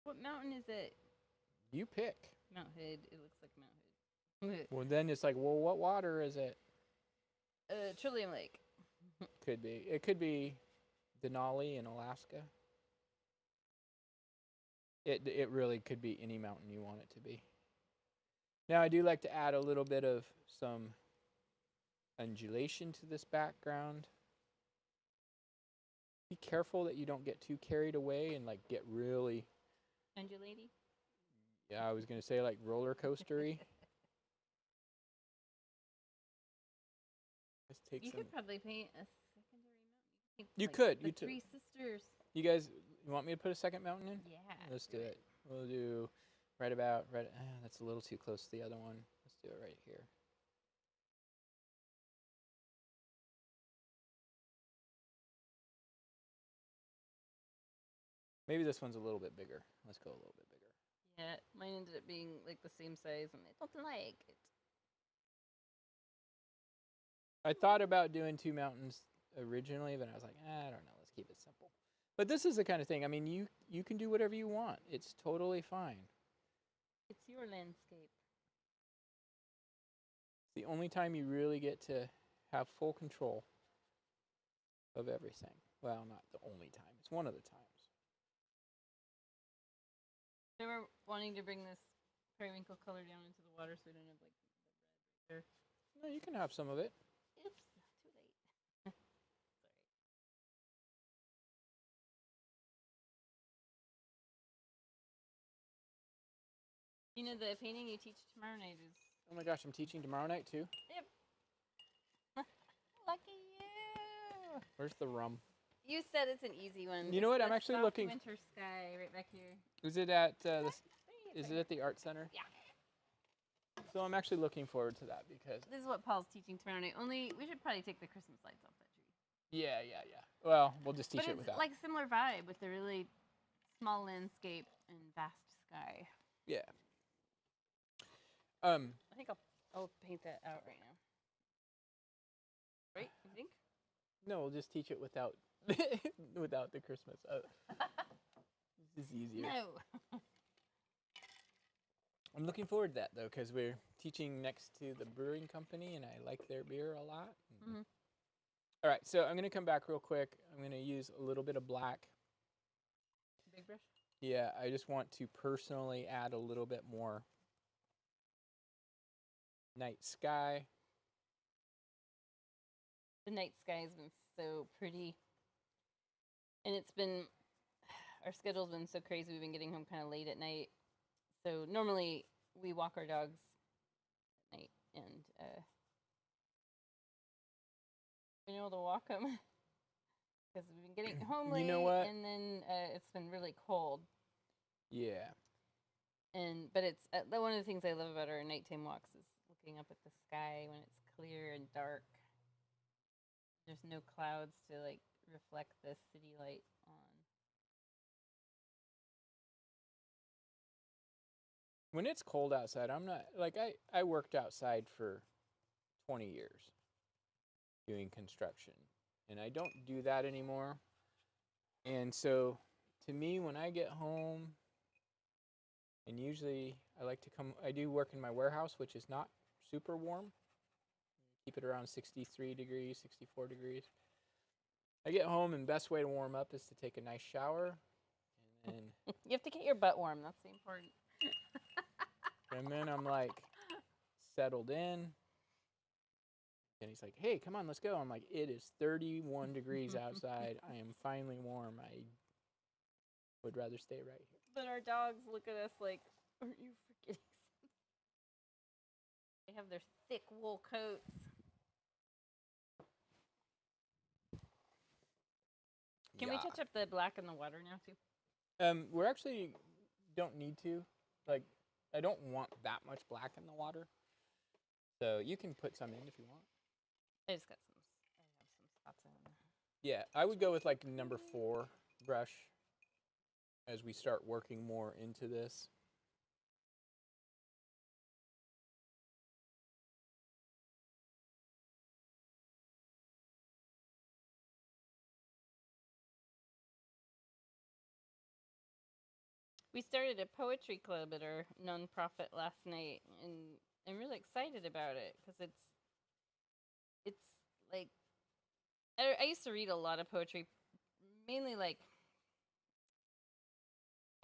S1: What mountain is it?
S2: You pick.
S1: Mount Hood. It looks like Mount Hood.
S2: Well, then it's like, well, what water is it?
S1: Trillium Lake.
S2: Could be. It could be Denali in Alaska. It really could be any mountain you want it to be. Now, I do like to add a little bit of some undulation to this background. Be careful that you don't get too carried away and like get really
S1: Undulating?
S2: Yeah, I was going to say like roller coastery. Let's take
S1: You
S2: some.
S1: could probably paint a secondary mountain.
S2: You
S1: Like
S2: could.
S1: The
S2: You
S1: Three Sisters.
S2: You guys, you want me to put a second mountain in?
S1: Yeah.
S2: Let's do
S1: right.
S2: it. We'll do right. That's a little too close to the other one. Let's do it right here. Maybe this one's a little bit bigger. Let's go a little bit bigger.
S1: Yeah, mine ended up being like the same size, and I don't like it.
S2: I thought about doing two mountains originally, but I was like, I don't know. Let's keep it simple. But this is the kind of thing. I mean, you can do whatever you want. It's totally fine.
S1: It's your landscape.
S2: It's the only time you really get to have full control of everything. Well, not the only time. It's one of the times.
S1: They were wanting to bring this periwinkle color down into the water so we don't have like the red right there.
S2: No, you can have some of it.
S1: Oops, too late. Sorry. You know, the painting you teach tomorrow night is...
S2: Oh my gosh, I'm teaching tomorrow night too?
S1: Yep. Lucky you!
S2: Where's the rum?
S1: You said it's an easy one.
S2: You know what? I'm
S1: the
S2: actually
S1: soft
S2: looking...
S1: Winter sky right back here.
S2: Is it at
S1: Is
S2: it at the art center?
S1: Yeah.
S2: So I'm actually looking forward to that because...
S1: This is what Paul's teaching tomorrow night. Only we should probably take the Christmas lights off that tree.
S2: Yeah. Well, we'll just teach
S1: But
S2: it
S1: it's
S2: without.
S1: like similar vibe with the really small landscape and vast sky.
S2: Yeah.
S1: I think I'll paint that out right now. Right? You think?
S2: No, we'll just teach it without without the Christmas. This is easier.
S1: No.
S2: I'm looking forward to that though, because we're teaching next to the brewing company, and I like their beer a lot.
S1: Mm-hmm.
S2: All right, so I'm gonna come back real quick. I'm gonna use a little bit of black.
S1: Big brush?
S2: Yeah, I just want to personally add a little bit more night sky.
S1: The night sky has been so pretty. And it's been, our schedule's been so crazy. We've been getting home kind of late at night. So normally we walk our dogs at night, and been able to walk them because we've been getting home late.
S2: You know what?
S1: And then it's been really cold.
S2: Yeah.
S1: But it's one of the things I love about our nighttime walks is looking up at the sky when it's clear and dark. There's no clouds to like reflect the city light on.
S2: When it's cold outside, I'm not like I worked outside for 20 years doing construction, and I don't do that anymore. And so to me, when I get home, and usually I do work in my warehouse, which is not super warm. Keep it around 63 degrees, 64 degrees. I get home, and best way to warm up is to take a nice shower, and then
S1: You have to get your butt warm. That's the important.
S2: and then I'm like settled in. Kenny's like, hey, come on, let's go. I'm like, it is 31 degrees outside. I am finally warm. I would rather stay right here.
S1: But our dogs look at us like, aren't you forgetting something? They have their thick wool coats. Can we touch up the black in the water now too?
S2: We're actually don't need to. Like, I don't want that much black in the water. So you can put some in if you want.
S1: I have some spots in there.
S2: Yeah, I would go with like number 4 brush as we start working more into this.
S1: We started a poetry club at our nonprofit last night, and I'm really excited about it because it's like I used to read a lot of poetry, mainly like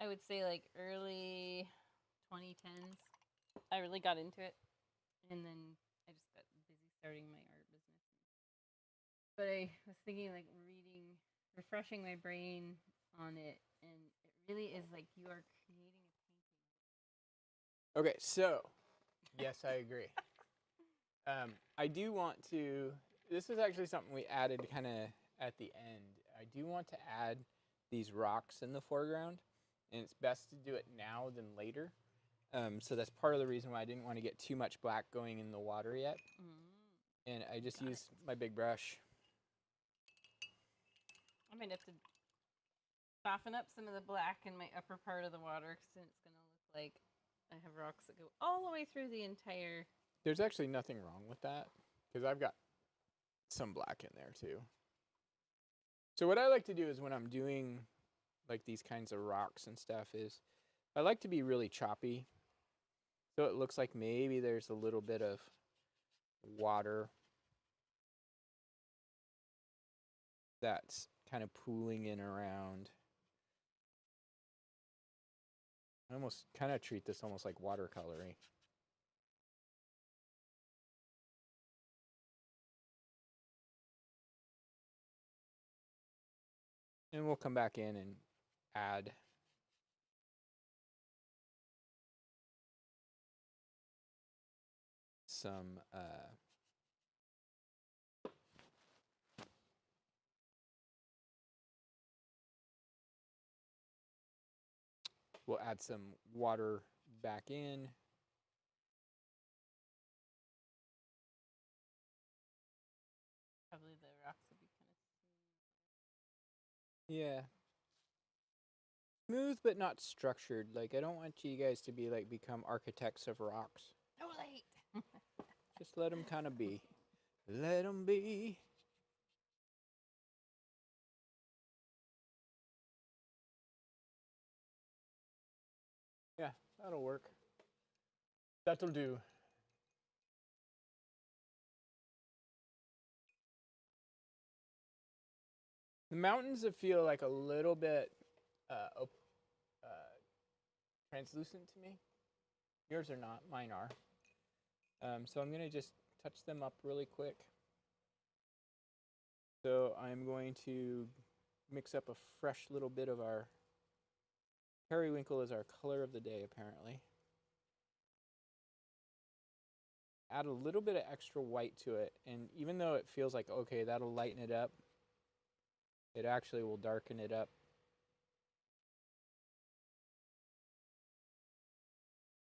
S1: I would say like early 2010s. I really got into it, and then I just got busy starting my art business. But I was thinking like refreshing my brain on it, and it really is like you are creating a painting.
S2: Okay, so yes, I agree. I do want to. This is actually something we added kind of at the end. I do want to add these rocks in the foreground, and it's best to do it now than later. So that's part of the reason why I didn't want to get too much black going in the water yet. And I just used my big brush.
S1: I might have to soften up some of the black in my upper part of the water since it's going to look like I have rocks that go all the way through the entire...
S2: There's actually nothing wrong with that because I've got some black in there too. So what I like to do is when I'm doing like these kinds of rocks and stuff is I like to be really choppy. So it looks like maybe there's a little bit of water that's kind of pooling in around. I almost kind of treat this almost like watercoloring. And we'll come back in and add some we'll add some water back in.
S1: Probably the rocks would be kind of...
S2: Yeah. Smooth but not structured. Like, I don't want you guys to be like become architects of rocks.
S1: No late.
S2: Just let them kind of be. Let them be. Yeah, that'll work. That'll do. The mountains that feel like a little bit translucent to me. Yours are not, mine are. So I'm gonna just touch them up really quick. So I'm going to mix up a fresh little bit of our periwinkle is our color of the day apparently. Add a little bit of extra white to it, and even though it feels like, okay, that'll lighten it up, it actually will darken it up.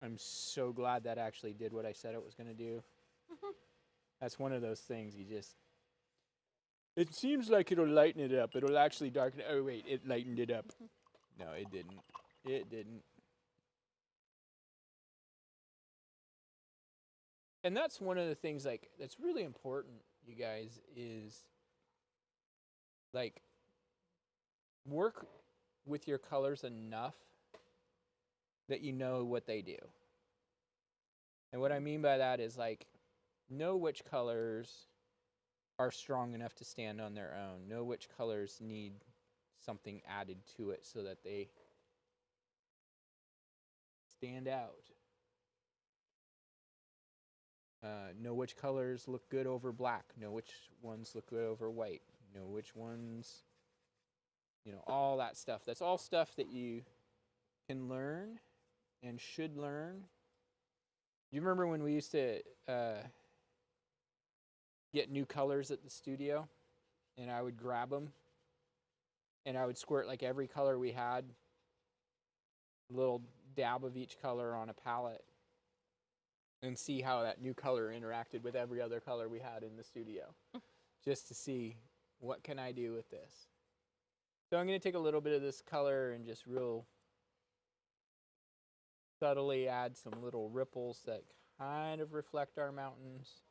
S2: I'm so glad that actually did what I said it was going to do. That's one of those things you just... It seems like it'll lighten it up. It'll actually darken it. Oh, wait, it lightened it up. No, it didn't. It didn't. And that's one of the things, like, that's really important, you guys, is, like, work with your colors enough that you know what they do. And what I mean by that is, like, know which colors are strong enough to stand on their own. Know which colors need something added to it so that they stand out. Know which colors look good over black. Know which ones look good over white. Know which ones, all that stuff. That's all stuff that you can learn and should learn. Do you remember when we used to get new colors at the studio, and I would grab them, and I would squirt like every color we had, a little dab of each color on a palette, and see how that new color interacted with every other color we had in the studio, just to see what can I do with this. So I'm going to take a little bit of this color and just real subtly add some little ripples that kind of reflect our mountains.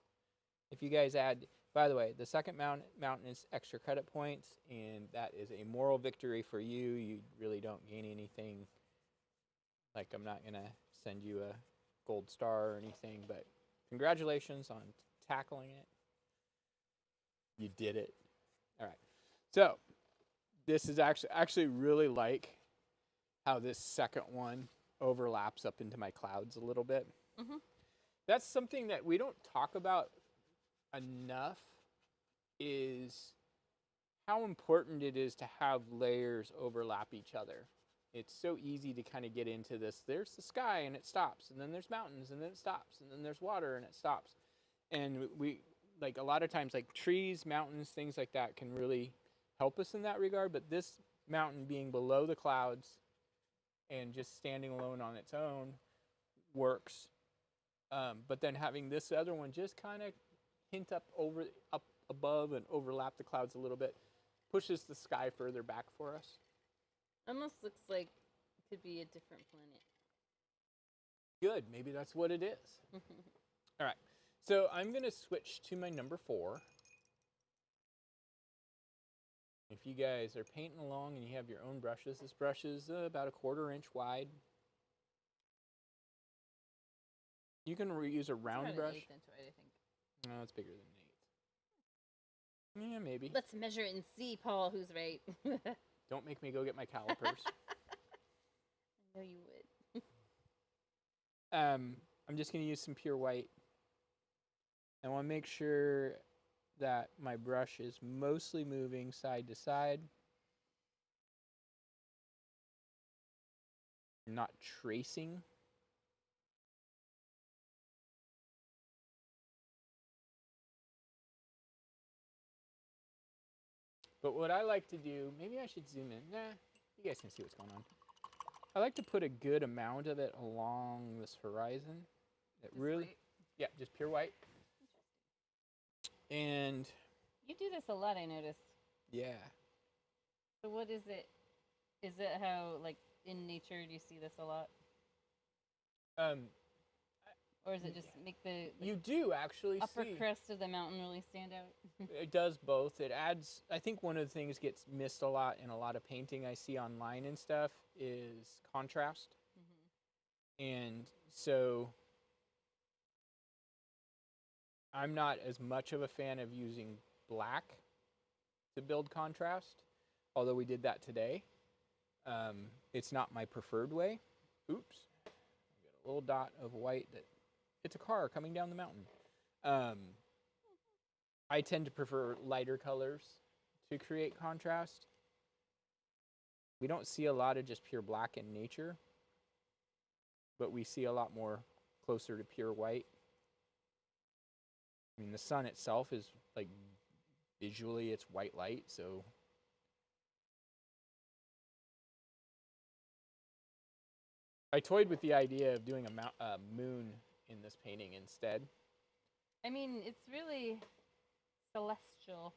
S2: If you guys add, by the way, the second mountain is extra credit points, and that is a moral victory for you. You really don't gain anything. Like, I'm not going to send you a gold star or anything, but congratulations on tackling it. You did it. All right. So this is actually really like how this second one overlaps up into my clouds a little bit.
S1: Mm-hmm.
S2: That's something that we don't talk about enough, is how important it is to have layers overlap each other. It's so easy to kind of get into this. There's the sky and it stops, and then there's mountains and then it stops, and then there's water and it stops. And we, like, a lot of times, like trees, mountains, things like that can really help us in that regard. But this mountain being below the clouds and just standing alone on its own works. But then having this other one just kind of hint up above and overlap the clouds a little bit pushes the sky further back for us.
S1: Almost looks like it could be a different planet.
S2: Good. Maybe that's what it is. All right. So I'm going to switch to my number 4. If you guys are painting along and you have your own brushes, this brush is about a 1/4 inch wide. You can use a round
S1: it's
S2: brush.
S1: 1/8 inch wide, I think.
S2: No, it's bigger than 1/8. Yeah, maybe.
S1: Let's measure it and see, Paul, who's right.
S2: Don't make me go get my calipers.
S1: I know you would.
S2: I'm just going to use some pure white. I want to make sure that my brush is mostly moving side to side. I'm not tracing. But what I like to do, maybe I should zoom in. Nah, you guys can see what's going on. I like to put a good amount of it along this horizon. It
S1: Just
S2: really,
S1: white?
S2: yeah, just pure white. And
S1: You do this a lot, I noticed.
S2: yeah.
S1: So what is it? Is it how, like, in nature, do you see this a lot? Or is it just make the
S2: You do actually
S1: upper
S2: see.
S1: crest of the mountain really stand out?
S2: It does both. It adds, I think one of the things gets missed a lot in a lot of painting I see online and stuff is contrast. And so I'm not as much of a fan of using black to build contrast, although we did that today. It's not my preferred way. Oops. I got a little dot of white that, it's a car coming down the mountain. I tend to prefer lighter colors to create contrast. We don't see a lot of just pure black in nature, but we see a lot more closer to pure white. I mean, the sun itself is, like, visually it's white light, so I toyed with the idea of doing a moon in this painting instead.
S1: I mean, it's really celestial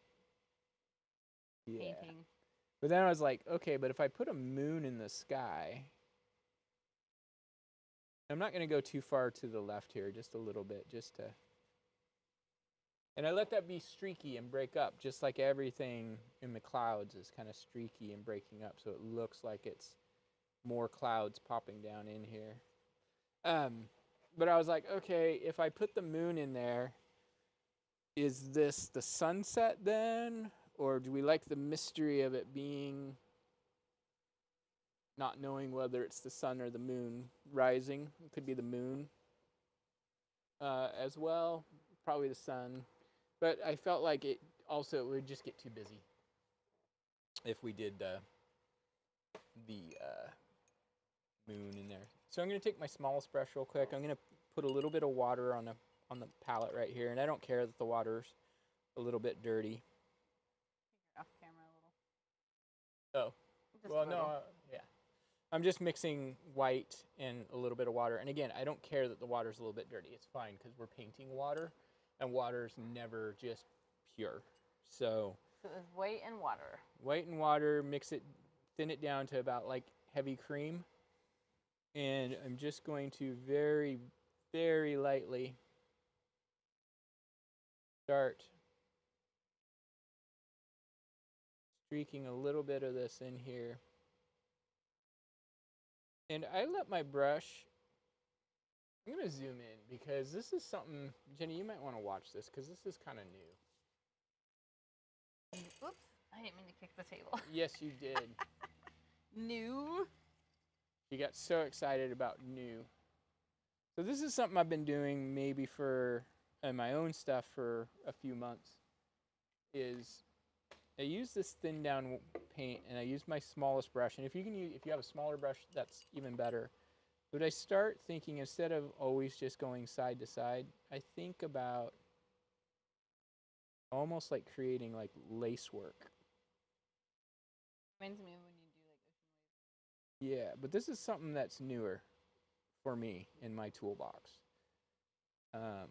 S1: painting.
S2: But then I was like, okay, but if I put a moon in the sky, I'm not going to go too far to the left here, just a little bit, just to, and I let that be streaky and break up, just like everything in the clouds is kind of streaky and breaking up, so it looks like it's more clouds popping down in here. But I was like, okay, if I put the moon in there, is this the sunset then? Or do we like the mystery of it being not knowing whether it's the sun or the moon rising? It could be the moon. as well, probably the sun. But I felt like it also would just get too busy if we did the moon in there. So I'm going to take my smallest brush real quick. I'm going to put a little bit of water on the palette right here, and I don't care that the water's a little bit dirty.
S1: Off camera a little.
S2: Oh, well, no, yeah. I'm just mixing white and a little bit of water. And again, I don't care that the water's a little bit dirty. It's fine because we're painting water, and water's never just pure. So
S1: it was white and water.
S2: White and water, mix it, thin it down to about like heavy cream. And I'm just going to very, very lightly start streaking a little bit of this in here. And I let my brush, I'm going to zoom in because this is something, Jenny, you might want to watch this because this is kind of new.
S1: Oops, I didn't mean to kick the table.
S2: Yes, you did.
S1: New.
S2: You got so excited about new. So this is something I've been doing maybe for my own stuff for a few months. Is I use this thin down paint and I use my smallest brush. And if you have a smaller brush, that's even better. But I start thinking instead of always just going side to side, I think about almost like creating like lace work.
S1: Reminds me of when you do like ocean waves.
S2: Yeah, but this is something that's newer for me in my toolbox. I don't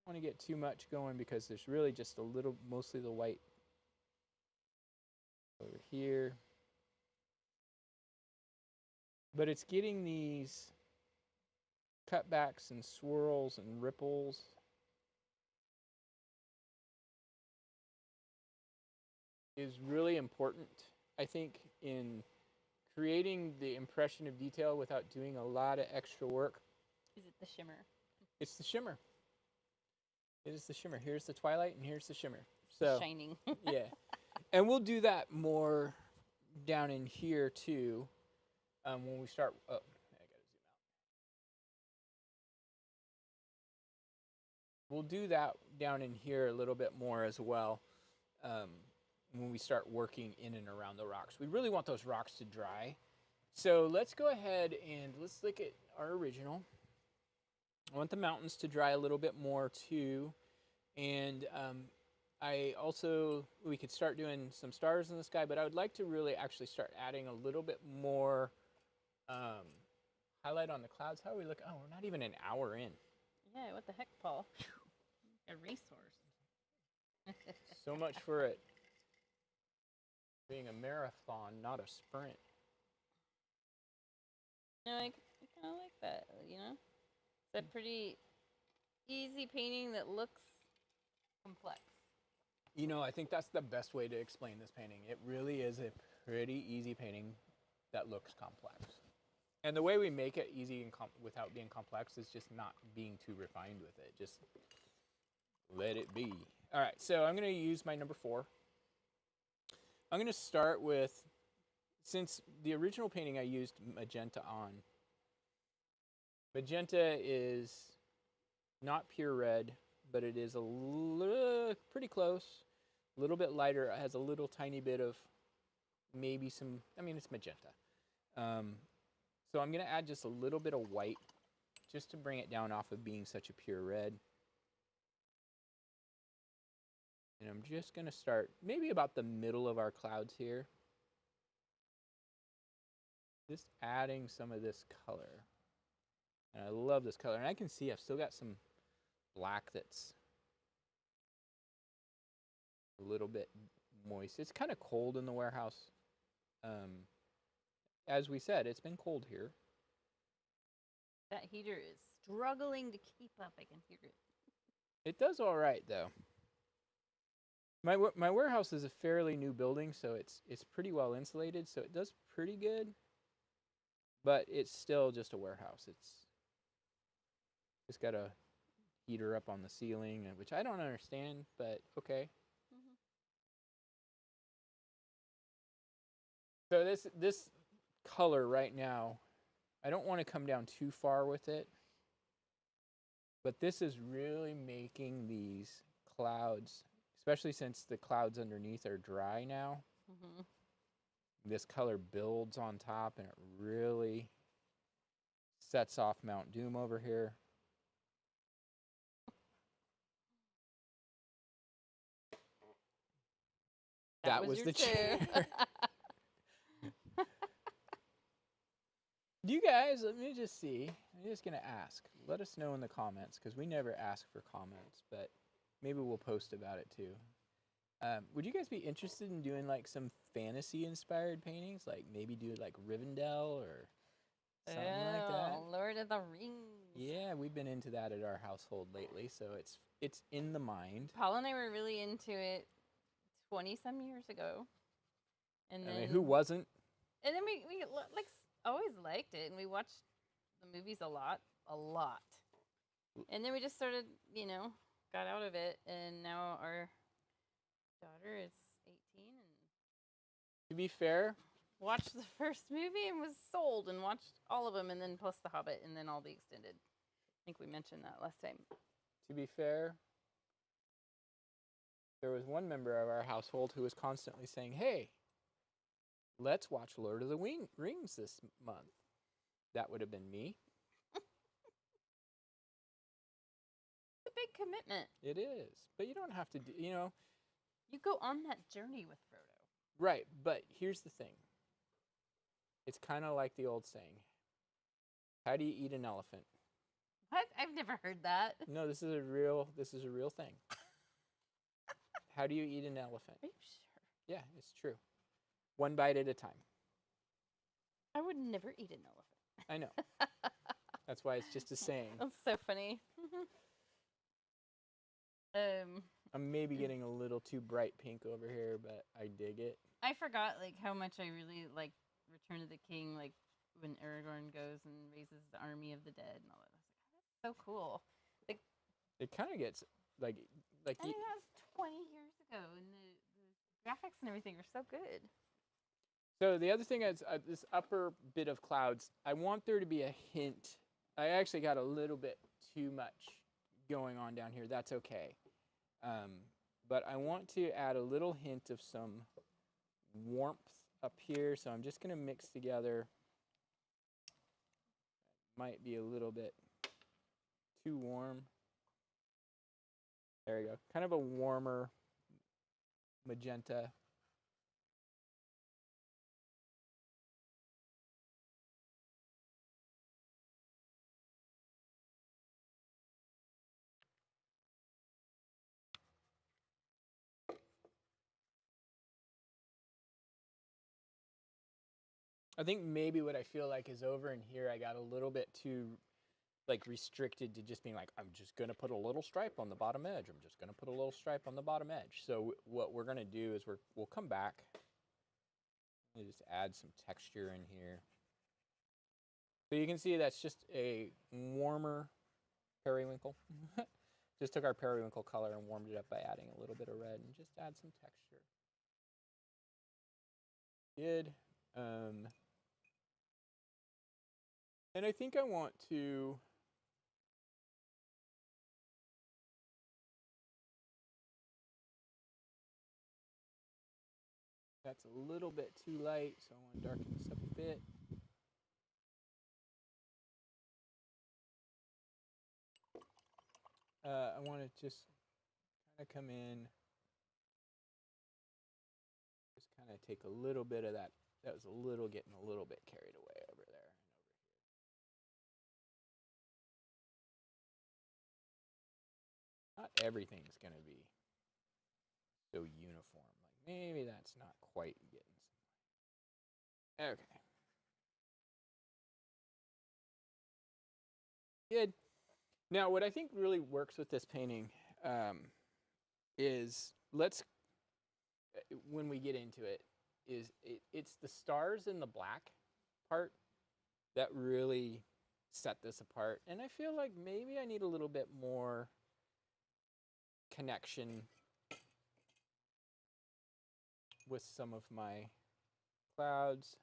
S2: want to get too much going because there's really just a little, mostly the white over here. But it's getting these cutbacks and swirls and ripples. Is really important, I think, in creating the impression of detail without doing a lot of extra work.
S1: Is it the shimmer?
S2: It's the shimmer. It is the shimmer. Here's the Twilight and here's the shimmer. So
S1: shining.
S2: yeah. And we'll do that more down in here too. When we start, I gotta zoom out. We'll do that down in here a little bit more as well when we start working in and around the rocks. We really want those rocks to dry. So let's go ahead and let's look at our original. I want the mountains to dry a little bit more too. And we could start doing some stars in the sky, but I would like to really actually start adding a little bit more highlight on the clouds. How are we looking? Oh, we're not even an hour in.
S1: Yeah, what the heck, Paul? A racehorse.
S2: So much for it being a marathon, not a sprint.
S1: No, I kind of like that, you know? It's a pretty easy painting that looks complex.
S2: You know, I think that's the best way to explain this painting. It really is a pretty easy painting that looks complex. And the way we make it easy and without being complex is just not being too refined with it. Just let it be. All right, so I'm going to use my number 4. I'm going to start with, since the original painting I used magenta on. Magenta is not pure red, but it is pretty close. A little bit lighter. It has a little tiny bit of maybe some, it's magenta. So I'm going to add just a little bit of white just to bring it down off of being such a pure red. And I'm just going to start maybe about the middle of our clouds here. Just adding some of this color. And I love this color. And I can see I've still got some black that's a little bit moist. It's kind of cold in the warehouse. As we said, it's been cold here.
S1: That heater is struggling to keep up. I can hear it.
S2: It does all right, though. My warehouse is a fairly new building, so it's pretty well insulated, so it does pretty good. But it's still just a warehouse. It's got a heater up on the ceiling, which I don't understand, but okay. So this color right now, I don't want to come down too far with it. But this is really making these clouds, especially since the clouds underneath are dry now.
S1: Mm-hmm.
S2: This color builds on top, and it really sets off Mount Doom over here. That was
S1: your
S2: the chair.
S1: chair.
S2: Do you guys, let me just see. I'm just going to ask. Let us know in the comments, because we never ask for comments, but maybe we'll post about it too. Would you guys be interested in doing like some fantasy-inspired paintings? Like maybe do like Rivendell or something like that?
S1: Lord of the Rings.
S2: Yeah, we've been into that at our household lately, so it's in the mind.
S1: Paul and I were really into it 20-some years ago. And then,
S2: I mean, who wasn't?
S1: And then we like always liked it, and we watched the movies a lot. And then we just started, got out of it, and now our daughter is 18 and
S2: To be fair,
S1: watched the first movie and was sold and watched all of them, and then plus The Hobbit, and then all the extended. I think we mentioned that last time.
S2: to be fair, there was one member of our household who was constantly saying, "Hey, let's watch Lord of the Rings this month." That would have been me.
S1: It's a big commitment.
S2: It is. But you don't have to do,
S1: You go on that journey with Frodo.
S2: Right, but here's the thing. It's kind of like the old saying. How do you eat an elephant?
S1: What? I've never heard that.
S2: No, this is a real thing. How do you eat an elephant?
S1: Are you sure?
S2: Yeah, it's true. One bite at a time.
S1: I would never eat an elephant.
S2: I know. That's why it's just a saying.
S1: That's so funny.
S2: I'm maybe getting a little too bright pink over here, but I dig it.
S1: I forgot like how much I really like Return of the King, like when Aragorn goes and raises the army of the dead and all that. I was like, oh, that's so cool. Like
S2: it kind of gets like
S1: I think that was 20 years ago, and the graphics and everything are so good.
S2: So the other thing is this upper bit of clouds. I want there to be a hint. I actually got a little bit too much going on down here. That's okay. But I want to add a little hint of some warmth up here. So I'm just going to mix together. Might be a little bit too warm. There we go. Kind of a warmer magenta. I think maybe what I feel like is over in here, I got a little bit too like restricted to just being like, I'm just going to put a little stripe on the bottom edge. I'm just going to put a little stripe on the bottom edge. So what we're going to do is we'll come back and just add some texture in here. So you can see that's just a warmer periwinkle. Just took our periwinkle color and warmed it up by adding a little bit of red and just add some texture. Good. And I think I want to that's a little bit too light, so I want to darken this up a bit. I want to just kind of come in, just kind of take a little bit of that. That was getting a little bit carried away over there and over here. Not everything's going to be so uniform. Like maybe that's not quite getting somewhere. Okay. Good. Now, what I think really works with this painting is when we get into it, it's the stars in the black part that really set this apart. And I feel like maybe I need a little bit more connection with some of my clouds.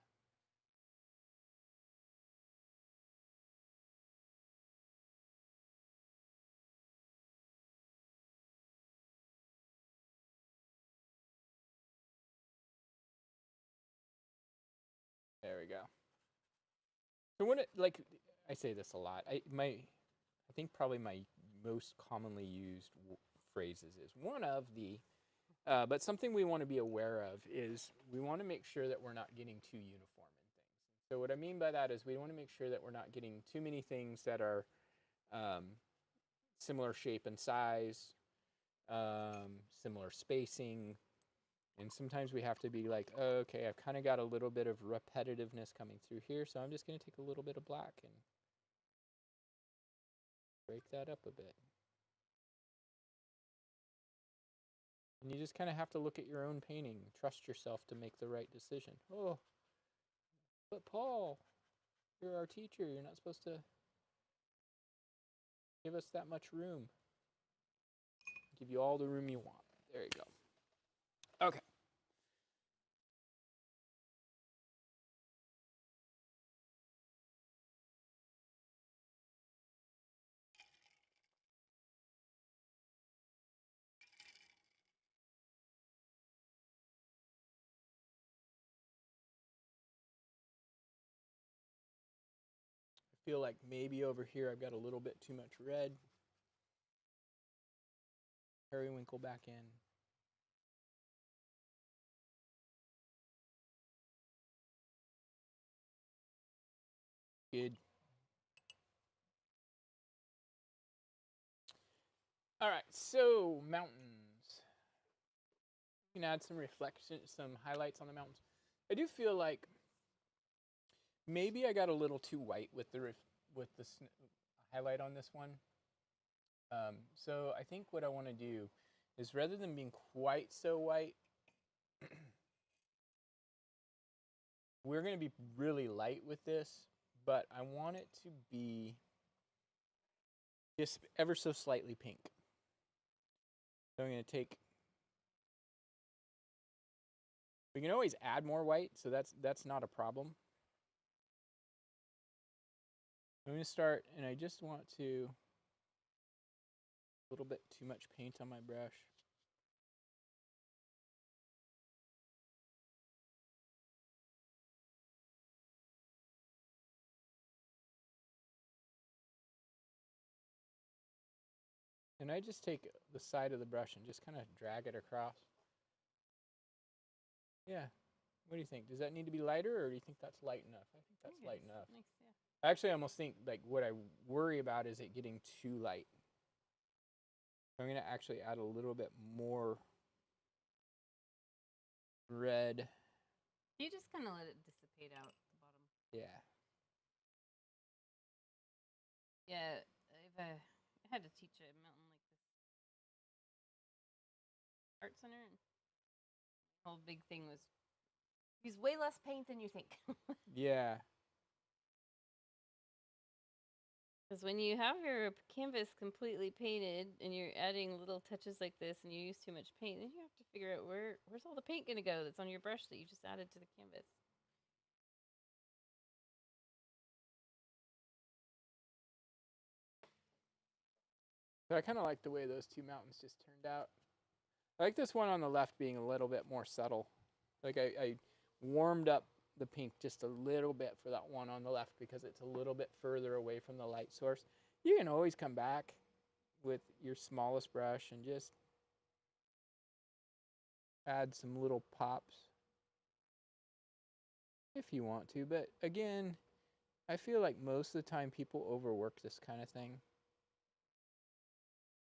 S2: want to, like, I say this a lot. I think probably my most commonly used phrases is one of the, but something we want to be aware of is we want to make sure that we're not getting too uniform in things. So what I mean by that is we want to make sure that we're not getting too many things that are similar shape and size, similar spacing. And sometimes we have to be like, oh, okay, I've kind of got a little bit of repetitiveness coming through here, so I'm just going to take a little bit of black and break that up a bit. And you just kind of have to look at your own painting, trust yourself to make the right decision. Oh, but Paul, you're our teacher. You're not supposed to give us that much room. Give you all the room you want. There you go. Okay. I feel like maybe over here I've got a little bit too much red. Periwinkle back in. Good. All right, so mountains. You can add some reflection, some highlights on the mountains. I do feel like maybe I got a little too white with the highlight on this one. So I think what I want to do is rather than being quite so white, we're going to be really light with this, but I want it to be just ever so slightly pink. So I'm going to take, we can always add more white, so that's not a problem. I'm going to start, and I just want to, a little bit too much paint on my brush. And I just take the side of the brush and just kind of drag it across. Yeah. What do you think? Does that need to be lighter, or do you think that's light enough? I think that's light enough.
S1: Nice, yeah.
S2: Actually, I almost think, like, what I worry about is it getting too light. So I'm going to actually add a little bit more red.
S1: You just kind of let it dissipate out at the bottom.
S2: Yeah.
S1: Yeah, I had to teach a mountain like this art center, and the whole big thing was use way less paint than you think.
S2: Yeah.
S1: Because when you have your canvas completely painted and you're adding little touches like this and you use too much paint, then you have to figure out where's all the paint going to go that's on your brush that you just added to the canvas.
S2: So I kind of like the way those two mountains just turned out. I like this one on the left being a little bit more subtle. Like I warmed up the pink just a little bit for that one on the left because it's a little bit further away from the light source. You can always come back with your smallest brush and just add some little pops if you want to. But again, I feel like most of the time people overwork this kind of thing.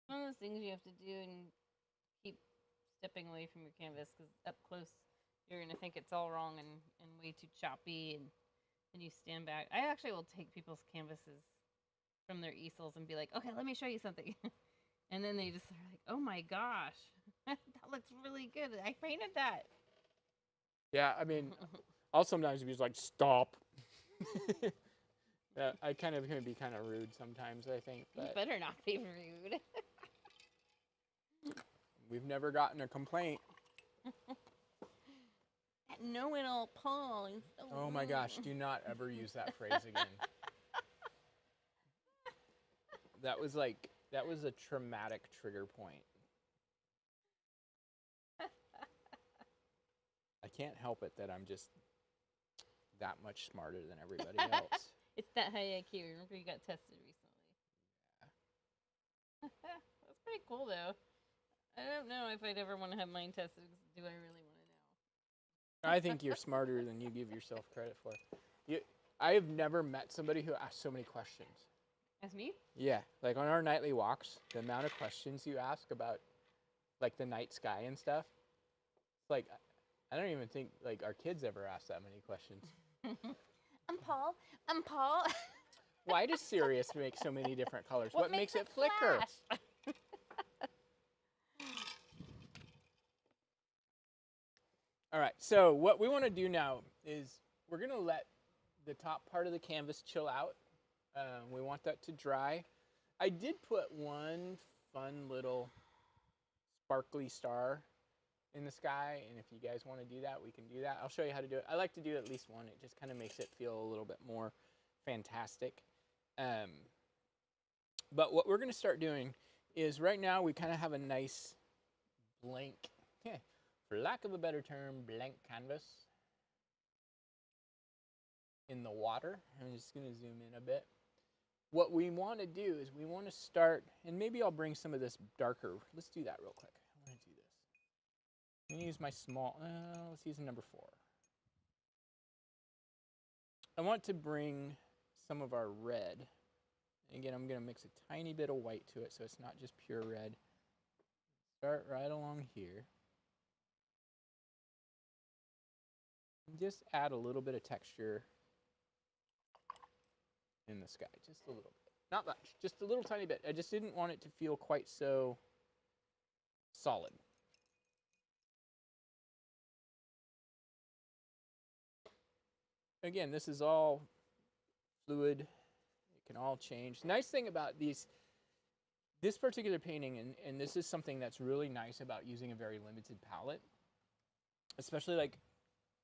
S1: One of those things you have to do and keep stepping away from your canvas because up close you're going to think it's all wrong and way too choppy, and then you stand back. I actually will take people's canvases from their easels and be like, okay, let me show you something. And then they just are like, oh my gosh, that looks really good. I painted that.
S2: Yeah, I mean, I'll sometimes be just like, stop. I kind of going to be kind of rude sometimes, I think. But
S1: you better not be rude.
S2: We've never gotten a complaint.
S1: That know-it-all Paul is so
S2: Oh my gosh, do not ever use that phrase again. That was a traumatic trigger point. I can't help it that I'm just that much smarter than everybody else.
S1: It's that high IQ. Remember you got tested recently. That's pretty cool though. I don't know if I'd ever want to have mine tested. Do I really want to know?
S2: I think you're smarter than you give yourself credit for. I have never met somebody who asks so many questions.
S1: That's me?
S2: Yeah, like on our nightly walks, the amount of questions you ask about like the night sky and stuff. Like, I don't even think like our kids ever ask that many questions.
S1: I'm Paul. I'm Paul.
S2: Why does Sirius make so many different colors?
S1: What
S2: makes it flicker?
S1: flash?
S2: All right, so what we want to do now is we're going to let the top part of the canvas chill out. We want that to dry. I did put one fun little sparkly star in the sky, and if you guys want to do that, we can do that. I'll show you how to do it. I like to do at least one. It just kind of makes it feel a little bit more fantastic. But what we're going to start doing is right now we kind of have a nice blank, for lack of a better term, blank canvas in the water. I'm just going to zoom in a bit. What we want to do is we want to start, and maybe I'll bring some of this darker. Let's do that real quick. I want to do this. I'm going to use my small, let's use a number 4. I want to bring some of our red. Again, I'm going to mix a tiny bit of white to it so it's not just pure red. Start right along here. And just add a little bit of texture in the sky, just a little bit. Not much, just a little tiny bit. I just didn't want it to feel quite so solid. Again, this is all fluid. It can all change. The nice thing about this particular painting, and this is something that's really nice about using a very limited palette, especially like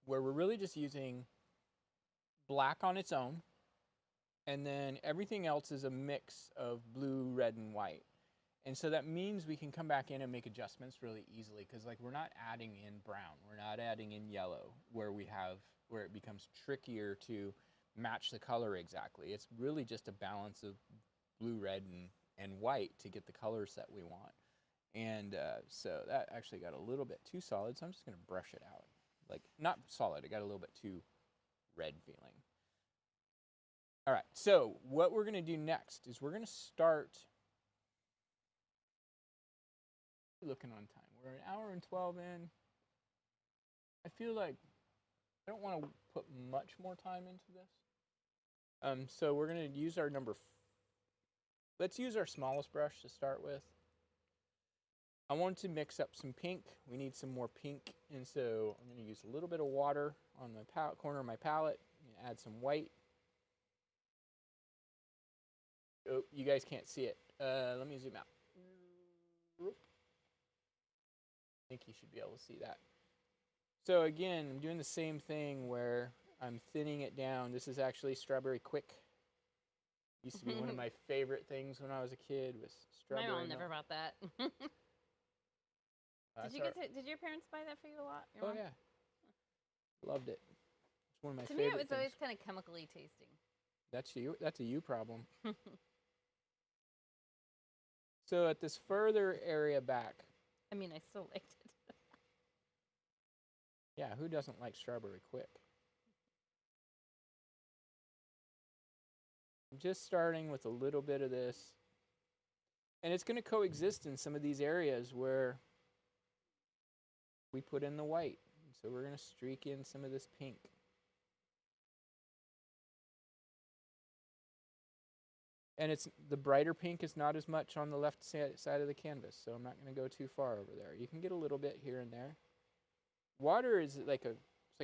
S2: where we're really just using black on its own, and then everything else is a mix of blue, red, and white. And so that means we can come back in and make adjustments really easily, because like we're not adding in brown, we're not adding in yellow, where it becomes trickier to match the color exactly. It's really just a balance of blue, red, and white to get the colors that we want. And so that actually got a little bit too solid, so I'm just going to brush it out. Like, not solid, it got a little bit too red feeling. All right, so what we're going to do next is we're going to start looking on time. We're an hour and 12 in. I feel like I don't want to put much more time into this. So we're going to use our let's use our smallest brush to start with. I want to mix up some pink. We need some more pink, and so I'm going to use a little bit of water on the corner of my palette and add some white. Oh, you guys can't see it. Let me zoom out. I think you should be able to see that. So again, I'm doing the same thing where I'm thinning it down. This is actually Strawberry Quick. Used to be one of my favorite things when I was a kid, was strawberry.
S1: My mom never
S2: milk.
S1: bought that. Did your parents buy that for you a lot? Your mom?
S2: Yeah. Loved it. It's one of my
S1: to
S2: favorite
S1: me, it was
S2: things.
S1: always kind of chemically tasting.
S2: That's a you problem. So at this further area back.
S1: I mean, I still liked it.
S2: Yeah, who doesn't like Strawberry Quick? I'm just starting with a little bit of this. And it's going to coexist in some of these areas where we put in the white. So we're going to streak in some of this pink. And the brighter pink is not as much on the left side of the canvas, so I'm not going to go too far over there. You can get a little bit here and there. Water is like a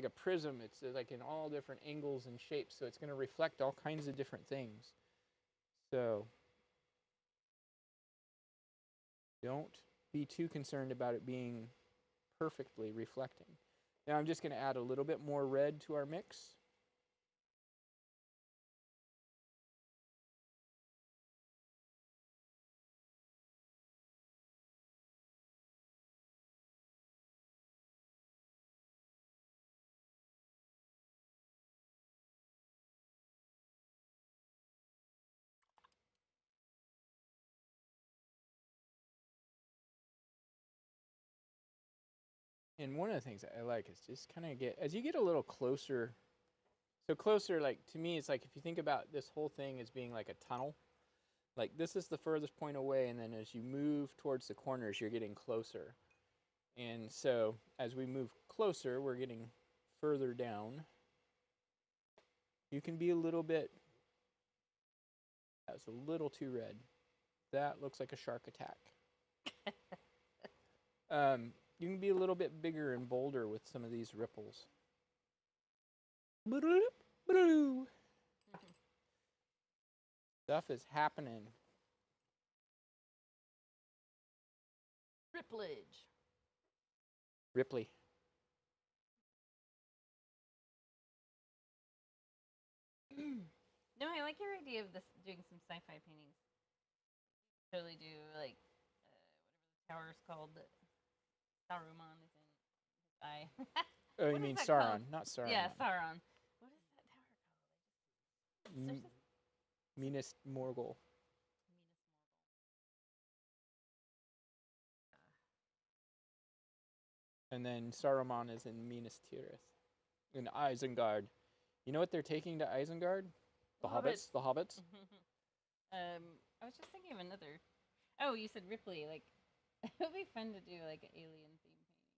S2: prism. It's like in all different angles and shapes, so it's going to reflect all kinds of different things. So don't be too concerned about it being perfectly reflecting. Now I'm just going to add a little bit more red to our mix. and one of the things that I like is just kind of as you get a little closer. So closer, like to me, it's like if you think about this whole thing as being like a tunnel. Like this is the furthest point away, and then as you move towards the corners, you're getting closer. And so as we move closer, we're getting further down. You can be a little bit, that's a little too red. That looks like a shark attack. You can be a little bit bigger and bolder with some of these ripples. Stuff is happening.
S1: Ripplage.
S2: Ripley.
S1: No, I like your idea of this doing some sci-fi paintings. Totally do like whatever the tower is called that Saruman is in his eye.
S2: Oh, you
S1: What is
S2: mean
S1: that
S2: Sauron,
S1: called?
S2: not Sauron.
S1: Yeah, Sauron. What is that tower called?
S2: Minas Morgul. And then Saruman is in Minas Tirith. In Isengard. You know what they're taking to Isengard? The Hobbits. The Hobbits.
S1: I was just thinking of another. Oh, you said Ripley. Like, it would be fun to do like an alien theme painting.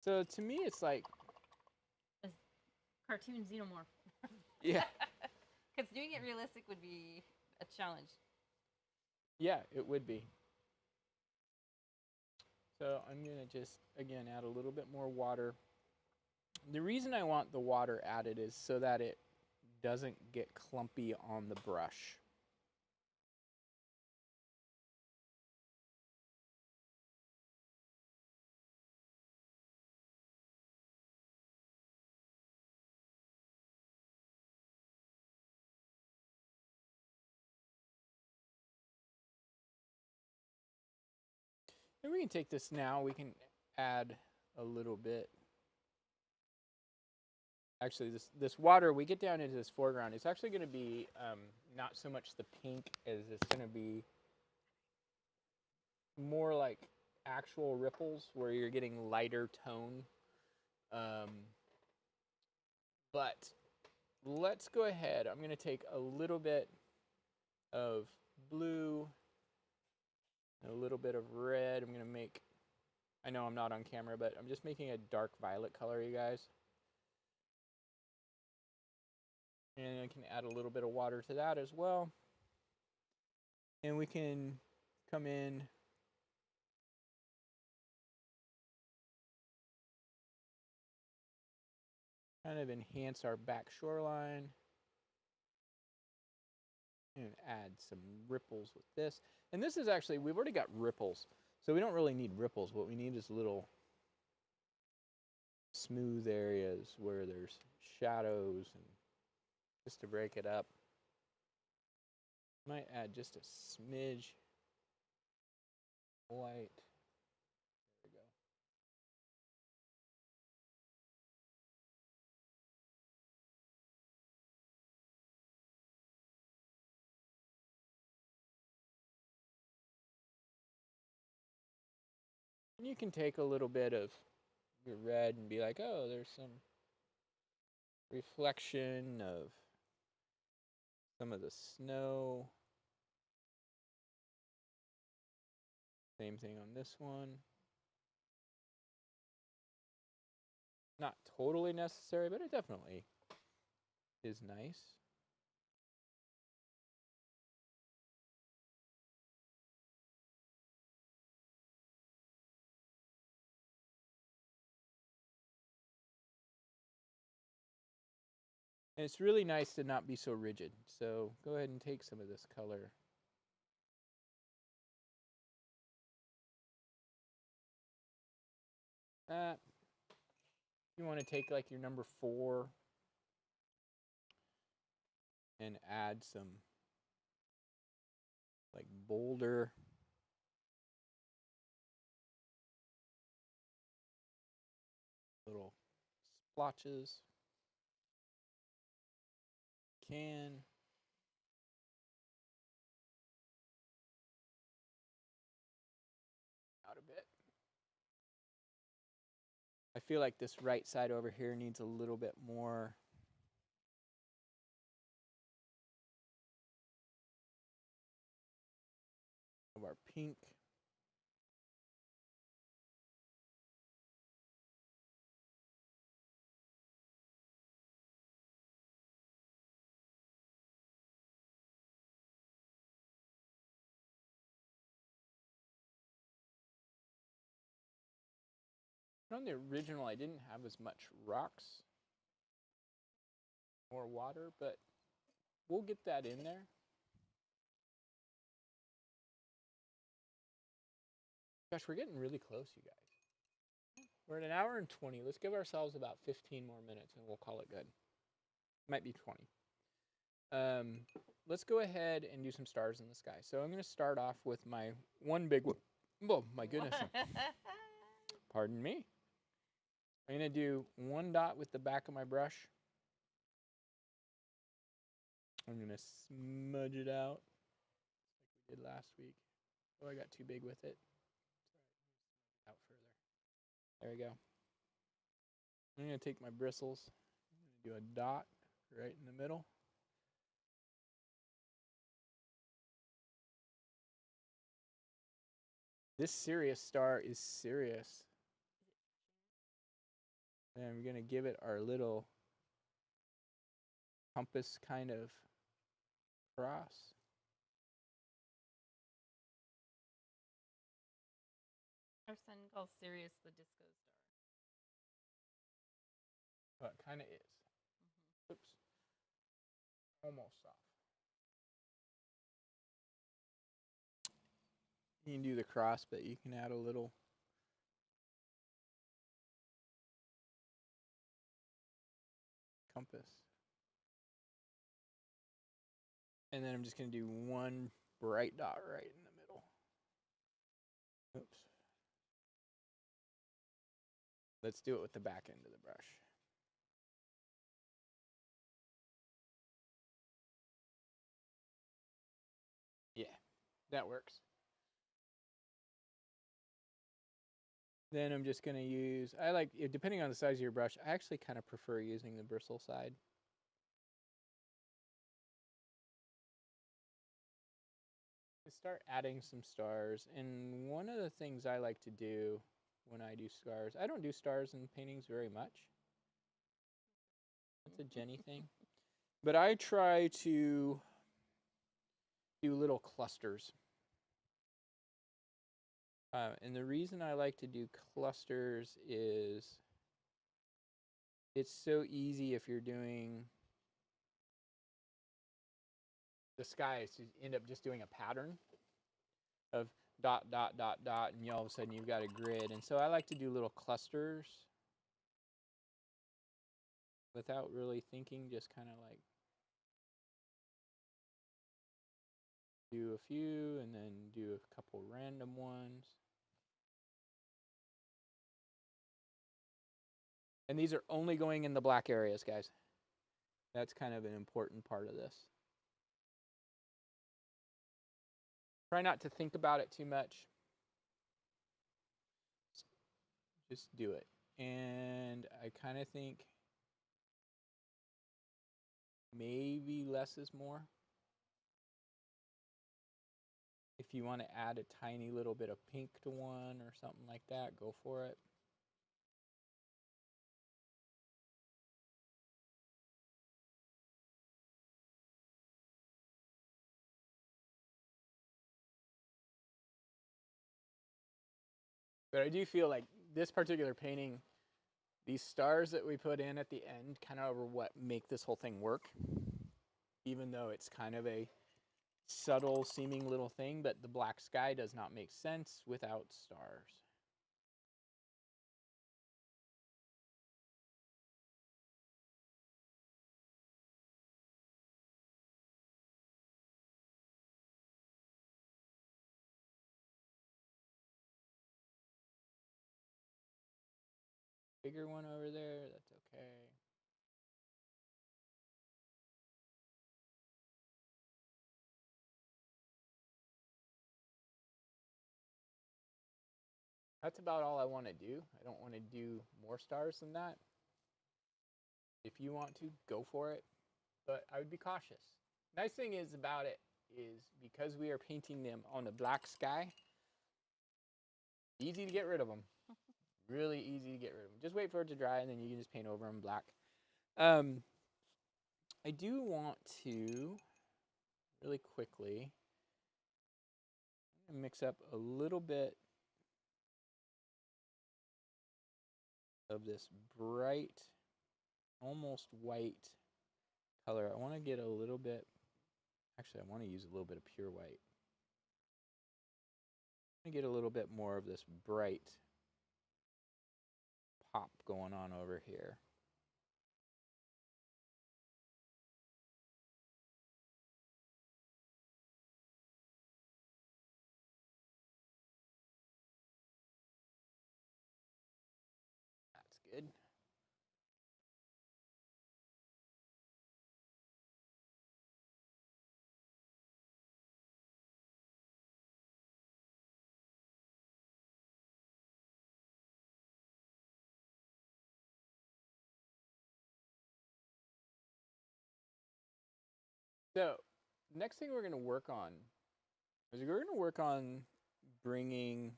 S2: So to me, it's like
S1: A cartoon xenomorph.
S2: yeah,
S1: Because doing it realistic would be a challenge.
S2: yeah, it would be. So I'm gonna just again add a little bit more water. The reason I want the water added is so that it doesn't get clumpy on the brush. And we can take this now, we can add a little bit. Actually, this water, we get down into this foreground, it's actually going to be not so much the pink as it's going to be more like actual ripples where you're getting lighter tone. But let's go ahead. I'm going to take a little bit of blue, a little bit of red. I'm going to make, I know I'm not on camera, but I'm just making a dark violet color, you guys. And I can add a little bit of water to that as well. And we can come in kind of enhance our back shoreline and add some ripples with this. And this is actually, we've already got ripples, so we don't really need ripples. What we need is little smooth areas where there's shadows and just to break it up. Might add just a smidge white. There we go. And you can take a little bit of your red and be like, oh, there's some reflection of some of the snow. Same thing on this one. Not totally necessary, but it definitely is nice. And it's really nice to not be so rigid. So go ahead and take some of this color. You want to take like your number 4 and add some like bolder little splotches. Can out a bit. feel like this right side over here needs a little bit more. Of our pink. On the original, I didn't have as much rocks or water, but we'll get that in there. Gosh, we're getting really close, you guys. We're at 1:20. Let's give ourselves about 15 more minutes and we'll call it good. Might be 20. Let's go ahead and do some stars in the sky. So I'm going to start off with my one big one. Oh, my goodness. Pardon me. I'm going to do one dot with the back of my brush. I'm going to smudge it out like we did last week. Oh, I got too big with it. Out further. There we go. I'm going to take my bristles. I'm going to do a dot right in the middle. This Sirius star is serious. And we're going to give it our little compass kind of cross.
S1: Our son calls Sirius the disco star.
S2: Well, it kind of is. Mm-hmm. Oops. Almost off. You can do the cross, but you can add a little compass. And then I'm just going to do one bright dot right in the middle. Oops. Let's do it with the back end of the brush. Yeah, that works. Then I'm just going to use, I like, depending on the size of your brush, I actually kind of prefer using the bristle side. Start adding some stars, and one of the things I like to do when I do stars, I don't do stars in paintings very much. That's a Jenny thing. But I try to do little clusters. And the reason I like to do clusters is it's so easy if you're doing the sky to end up just doing a pattern of dot, dot, dot, dot, and all of a sudden you've got a grid. And so I like to do little clusters without really thinking, just kind of like do a few and then do a couple random ones. And these are only going in the black areas, guys. That's kind of an important part of this. Try not to think about it too much. Just do it. And I kind of think maybe less is more. If you want to add a tiny little bit of pink to one or something like that, go for it. But I do feel like this particular painting, these stars that we put in at the end kind of are what make this whole thing work. Even though it's kind of a subtle seeming little thing, but the black sky does not make sense without stars. Bigger one over there, that's okay. That's about all I want to do. I don't want to do more stars than that. If you want to, go for it. But I would be cautious. Nice thing is about it is because we are painting them on a black sky, easy to get rid of them. Really easy to get rid of them. Just wait for it to dry and then you can just paint over them black. I do want to, really quickly, mix up a little bit of this bright, almost white color. I want to get a little bit, actually I want to use a little bit of pure white. I want to get a little bit more of this bright pop going on over here. That's good. So, next thing we're going to work on is we're going to work on bringing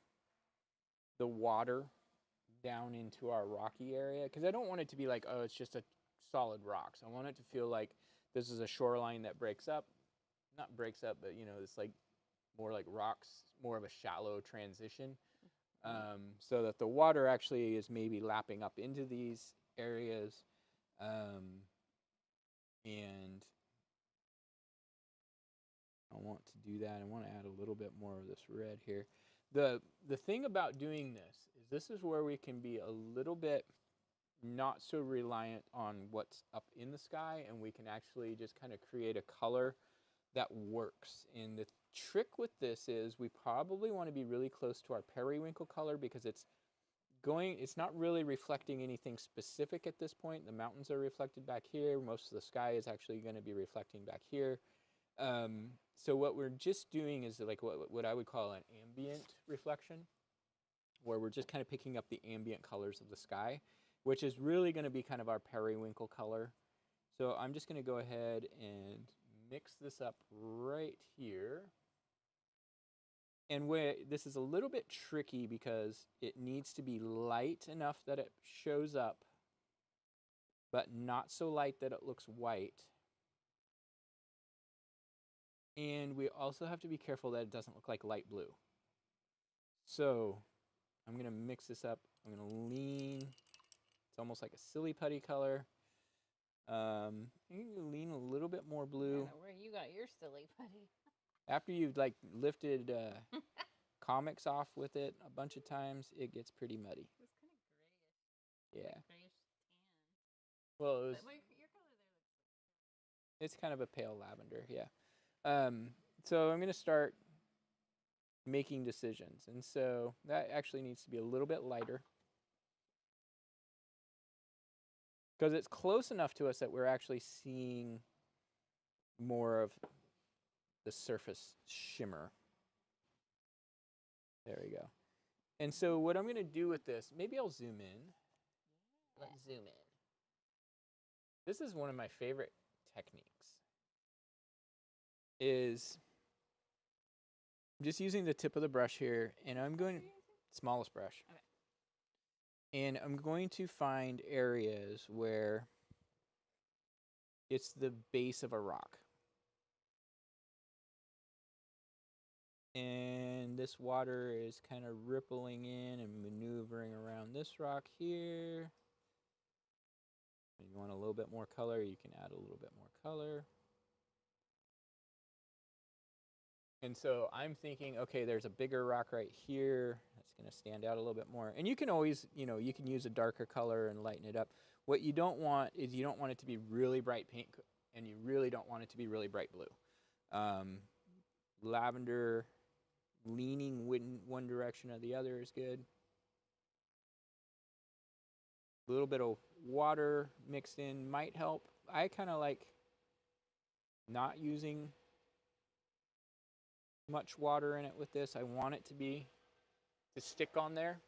S2: the water down into our rocky area, because I don't want it to be like, oh, it's just a solid rocks. I want it to feel like this is a shoreline that breaks up, not breaks up, but you know, it's like more like rocks, more of a shallow transition, so that the water actually is maybe lapping up into these areas, and I want to do that. I want to add a little bit more of this red here. The thing about doing this is where we can be a little bit not so reliant on what's up in the sky, and we can actually just kind of create a color that works. And the trick with this is we probably want to be really close to our periwinkle color, because it's not really reflecting anything specific at this point. The mountains are reflected back here. Most of the sky is actually going to be reflecting back here. So what we're just doing is like what I would call an ambient reflection, where we're just kind of picking up the ambient colors of the sky, which is really going to be kind of our periwinkle color. So I'm just going to go ahead and mix this up right here. And this is a little bit tricky because it needs to be light enough that it shows up, but not so light that it looks white. And we also have to be careful that it doesn't look like light blue. So I'm going to mix this up. I'm going to lean. It's almost like a silly putty color. You can lean a little bit more blue.
S1: I don't know where you got your silly putty.
S2: After you've like lifted comics off with it a bunch of times, it gets pretty muddy.
S1: It was kind of grayish.
S2: Yeah.
S1: Grayish tan.
S2: Well, it was.
S1: But your color there looks.
S2: It's kind of a pale lavender, yeah. So I'm going to start making decisions. And so that actually needs to be a little bit lighter, because it's close enough to us that we're actually seeing more of the surface shimmer. There we go. And so what I'm going to do with this, maybe I'll zoom in. Let's zoom in. This is one of my favorite techniques. Is just using the tip of the brush here, and I'm going smallest brush. Okay. And I'm going to find areas where it's the base of a rock. And this water is kind of rippling in and maneuvering around this rock here. If you want a little bit more color, you can add a little bit more color. And so I'm thinking, okay, there's a bigger rock right here that's going to stand out a little bit more. And you can always, you can use a darker color and lighten it up. What you don't want is you don't want it to be really bright pink, and you really don't want it to be really bright blue. Lavender leaning one direction or the other is good. A little bit of water mixed in might help. I kind of like not using much water in it with this. I want it to stick on there.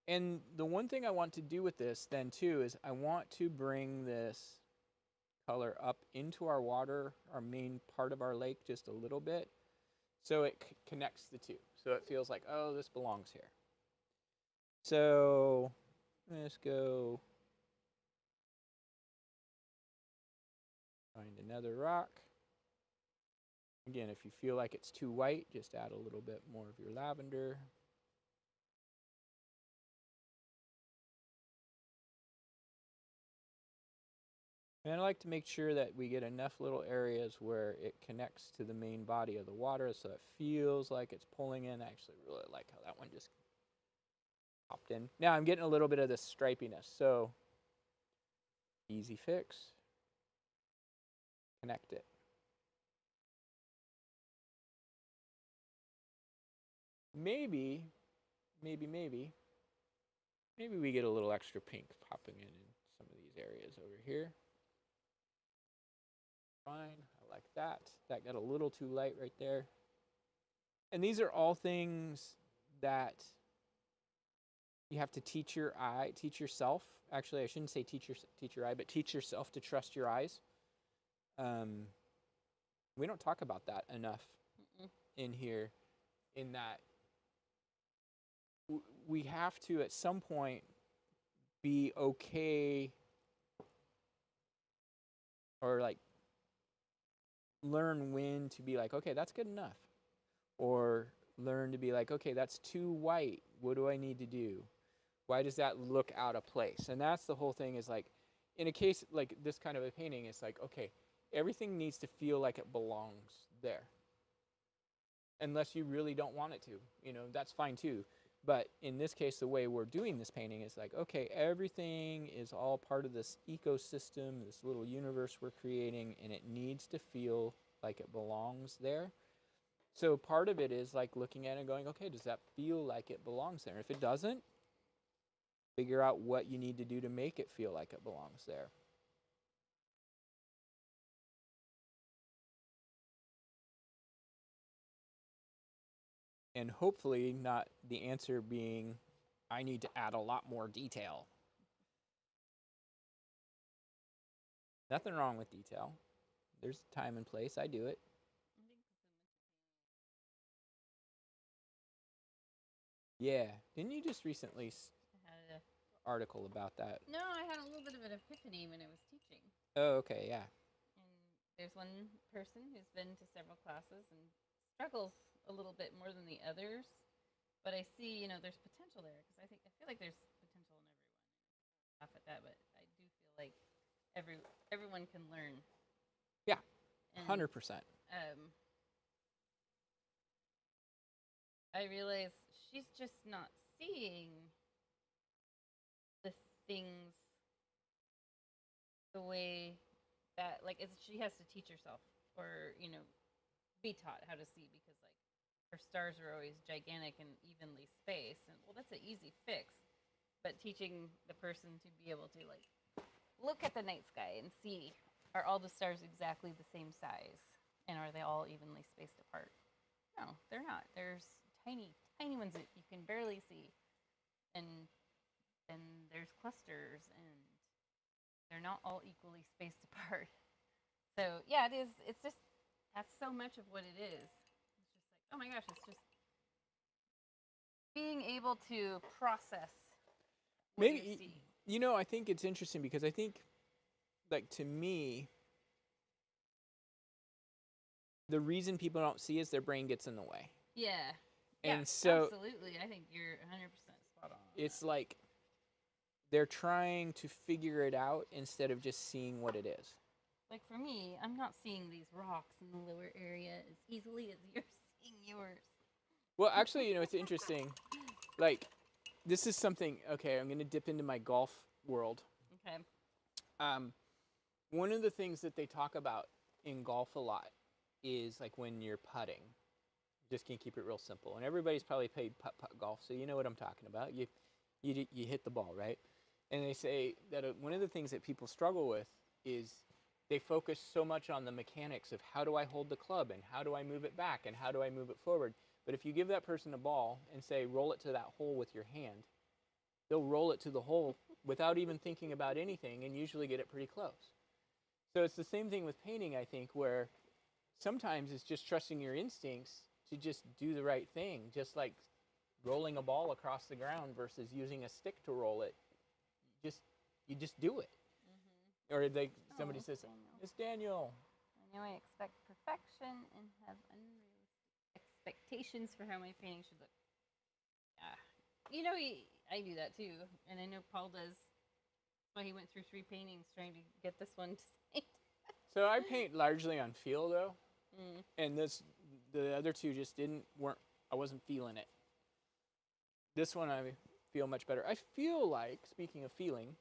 S2: And the one thing I want to do with this then too is I want to bring this color up into our water, our main part of our lake, just a little bit, so it connects the two. So it feels like, oh, this belongs here. So let's go find another rock. Again, if you feel like it's too white, just add a little bit more of your lavender. And I like to make sure that we get enough little areas where it connects to the main body of the water so it feels like it's pulling in. I actually really like how that one just popped in. Now I'm getting a little bit of this stripiness, so easy fix. Connect it. Maybe we get a little extra pink popping in some of these areas over here. Fine, I like that. That got a little too light right there. And these are all things that you have to teach your eye, teach yourself. Actually, I shouldn't say teach your eye, but teach yourself to trust your eyes. We don't talk about that enough in here, in that we have to at some point be okay, or like learn when to be like, okay, that's good enough, or learn to be like, okay, that's too white, what do I need to do, why does that look out of place? And that's the whole thing, is like, in a case like this kind of a painting, it's like, okay, everything needs to feel like it belongs there, unless you really don't want it to, you know, that's fine too. But in this case, the way we're doing this painting is like, okay, everything is all part of this ecosystem, this little universe we're creating, and it needs to feel like it belongs there. So part of it is like looking at it and going, okay, does that feel like it belongs there? If it doesn't, figure out what you need to do to make it feel like it belongs there. And hopefully not the answer being, I need to add a lot more detail. Nothing wrong with detail. There's time and place. I do it. Yeah. Didn't you just recently
S1: had
S2: article about that?
S1: No, I had a little bit of an epiphany when I was teaching.
S2: Oh, okay, yeah.
S1: And there's one person who's been to several classes and struggles a little bit more than the others. But I see, you know, there's potential there, because I feel like there's potential in everyone. Laugh at that, but I do feel like everyone can learn.
S2: Yeah,
S1: And
S2: 100%.
S1: I realize she's just not seeing the things the way that, like, she has to teach herself, or, you know, be taught how to see, because like her stars are always gigantic and evenly spaced, and well, that's an easy fix. But teaching the person to be able to like look at the night sky and see, are all the stars exactly the same size, and are they all evenly spaced apart? No, they're not. There's tiny ones that you can barely see, and then there's clusters, and they're not all equally spaced apart. So yeah, it is. It's just, that's so much of what it is. It's just like, oh my gosh, it's just being able to process what you
S2: Maybe,
S1: see.
S2: you know, I think it's interesting because I think, like, to me, the reason people don't see is their brain gets in the way.
S1: Yeah.
S2: And
S1: yeah,
S2: so
S1: absolutely. I think you're 100% spot on.
S2: It's like they're trying to figure it out instead of just seeing what it is.
S1: Like for me, I'm not seeing these rocks in the lower area as easily as you're seeing yours.
S2: Well, actually, you know, it's interesting. Like, this is something, okay, I'm going to dip into my golf world.
S1: Okay.
S2: One of the things that they talk about in golf a lot is like when you're putting. Just can keep it real simple. And everybody's probably played putt golf, so you know what I'm talking about. You hit the ball, right? And they say that one of the things that people struggle with is they focus so much on the mechanics of how do I hold the club, and how do I move it back, and how do I move it forward. But if you give that person a ball and say, roll it to that hole with your hand, they'll roll it to the hole without even thinking about anything and usually get it pretty close. So it's the same thing with painting, I think, where sometimes it's just trusting your instincts to just do the right thing, just like rolling a ball across the ground versus using a stick to roll it. You just do it. Or somebody says,
S1: Daniel.
S2: "It's Daniel."
S1: I know I expect perfection and have unrealistic expectations for how my painting should look. You know, I do that too, and I know Paul does. That's why he went through 3 paintings trying to get this one to paint.
S2: So I paint largely on feel though, and the other 2 just weren't. I wasn't feeling it. This one I feel much better. I feel like, speaking of feelings,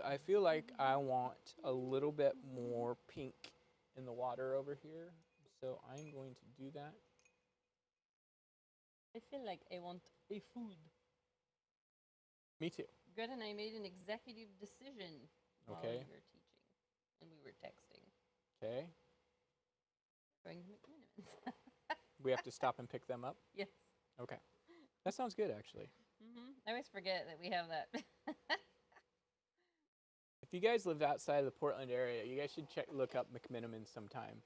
S2: I feel like I want a little bit more pink in the water over here, so I'm going to do that.
S1: I feel like I want a food.
S2: Me too.
S1: Greta and I made an executive decision while we were teaching, and we were texting.
S2: Okay.
S1: Going to McMinimans.
S2: We have to stop and pick them up?
S1: Yes.
S2: Okay. That sounds good, actually.
S1: I always forget that we have that.
S2: If you guys live outside of the Portland area, you guys should look up McMinimans sometime.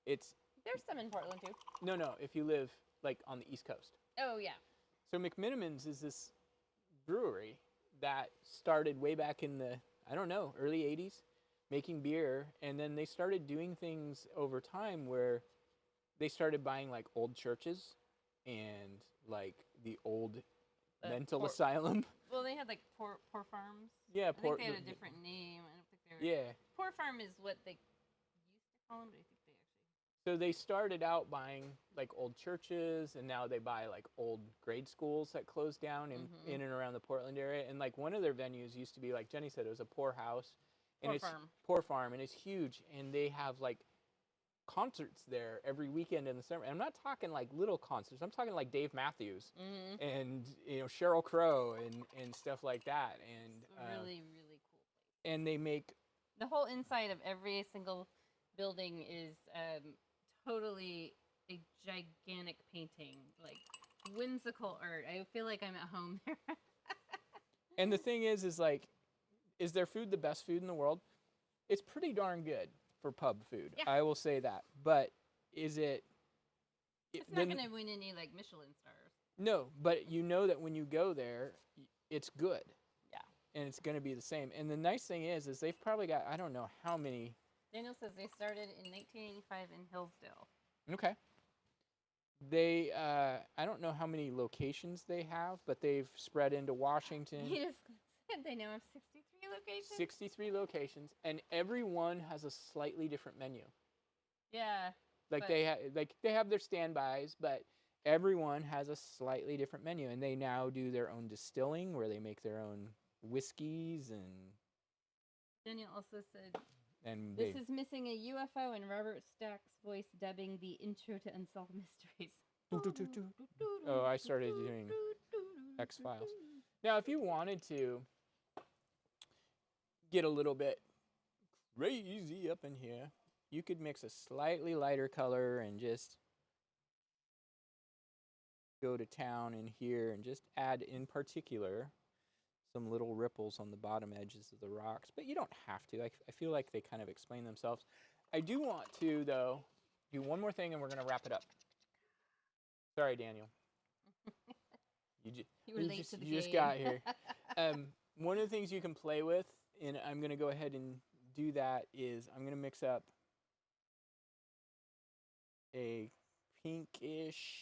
S1: There's some in Portland too.
S2: No. If you live like on the East Coast.
S1: Oh yeah.
S2: So McMinimans is this brewery that started way back in the early '80s, making beer, and then they started doing things over time where they started buying like old churches and like the old mental asylum.
S1: Well, they had like poor farms.
S2: Yeah,
S1: I think they had a different name. I don't think they were.
S2: Yeah.
S1: Poor farm is what they used to call them, but I think they actually.
S2: So they started out buying like old churches, and now they buy like old grade schools that closed down in and around the Portland area. And like one of their venues used to be, like Jenny said, it was a poor house. And poor farm, and it's huge. And they have like concerts there every weekend in the summer. And I'm not talking like little concerts. I'm talking like Dave Matthews and Sheryl Crow and stuff like that. And
S1: really, really cool place.
S2: And they make
S1: the whole inside of every single building is totally a gigantic painting, like whimsical art. I feel like I'm at home there.
S2: And the thing is like, is their food the best food in the world? It's pretty darn good for pub food. Yeah. I will say that. But is it...
S1: It's not going to win any like Michelin stars.
S2: No, but you know that when you go there, it's good.
S1: Yeah.
S2: And it's going to be the same. And the nice thing is they've probably got, I don't know how many...
S1: Daniel says they started in 1985 in Hillsdale.
S2: Okay. They, I don't know how many locations they have, but they've spread into Washington.
S1: He just said they now have 63 locations.
S2: 63 locations, and every one has a slightly different menu.
S1: Yeah.
S2: Like they have their standbys, but everyone has a slightly different menu, and they now do their own distilling where they make their own whiskeys and.
S1: Daniel also said. This is missing a UFO and Robert Stack's voice dubbing the intro to Unsolved Mysteries.
S2: Oh, I started doing X-Files. Now, if you wanted to get a little bit crazy up in here, you could mix a slightly lighter color and just go to town in here and just add, in particular, some little ripples on the bottom edges of the rocks, but you don't have to. I feel like they kind of explain themselves. I do want to, though, do one more thing, and we're going to wrap it up. Sorry, Daniel. You just got here. One of the things you can play with, and I'm going to go ahead and do that, is I'm going to mix up a pinkish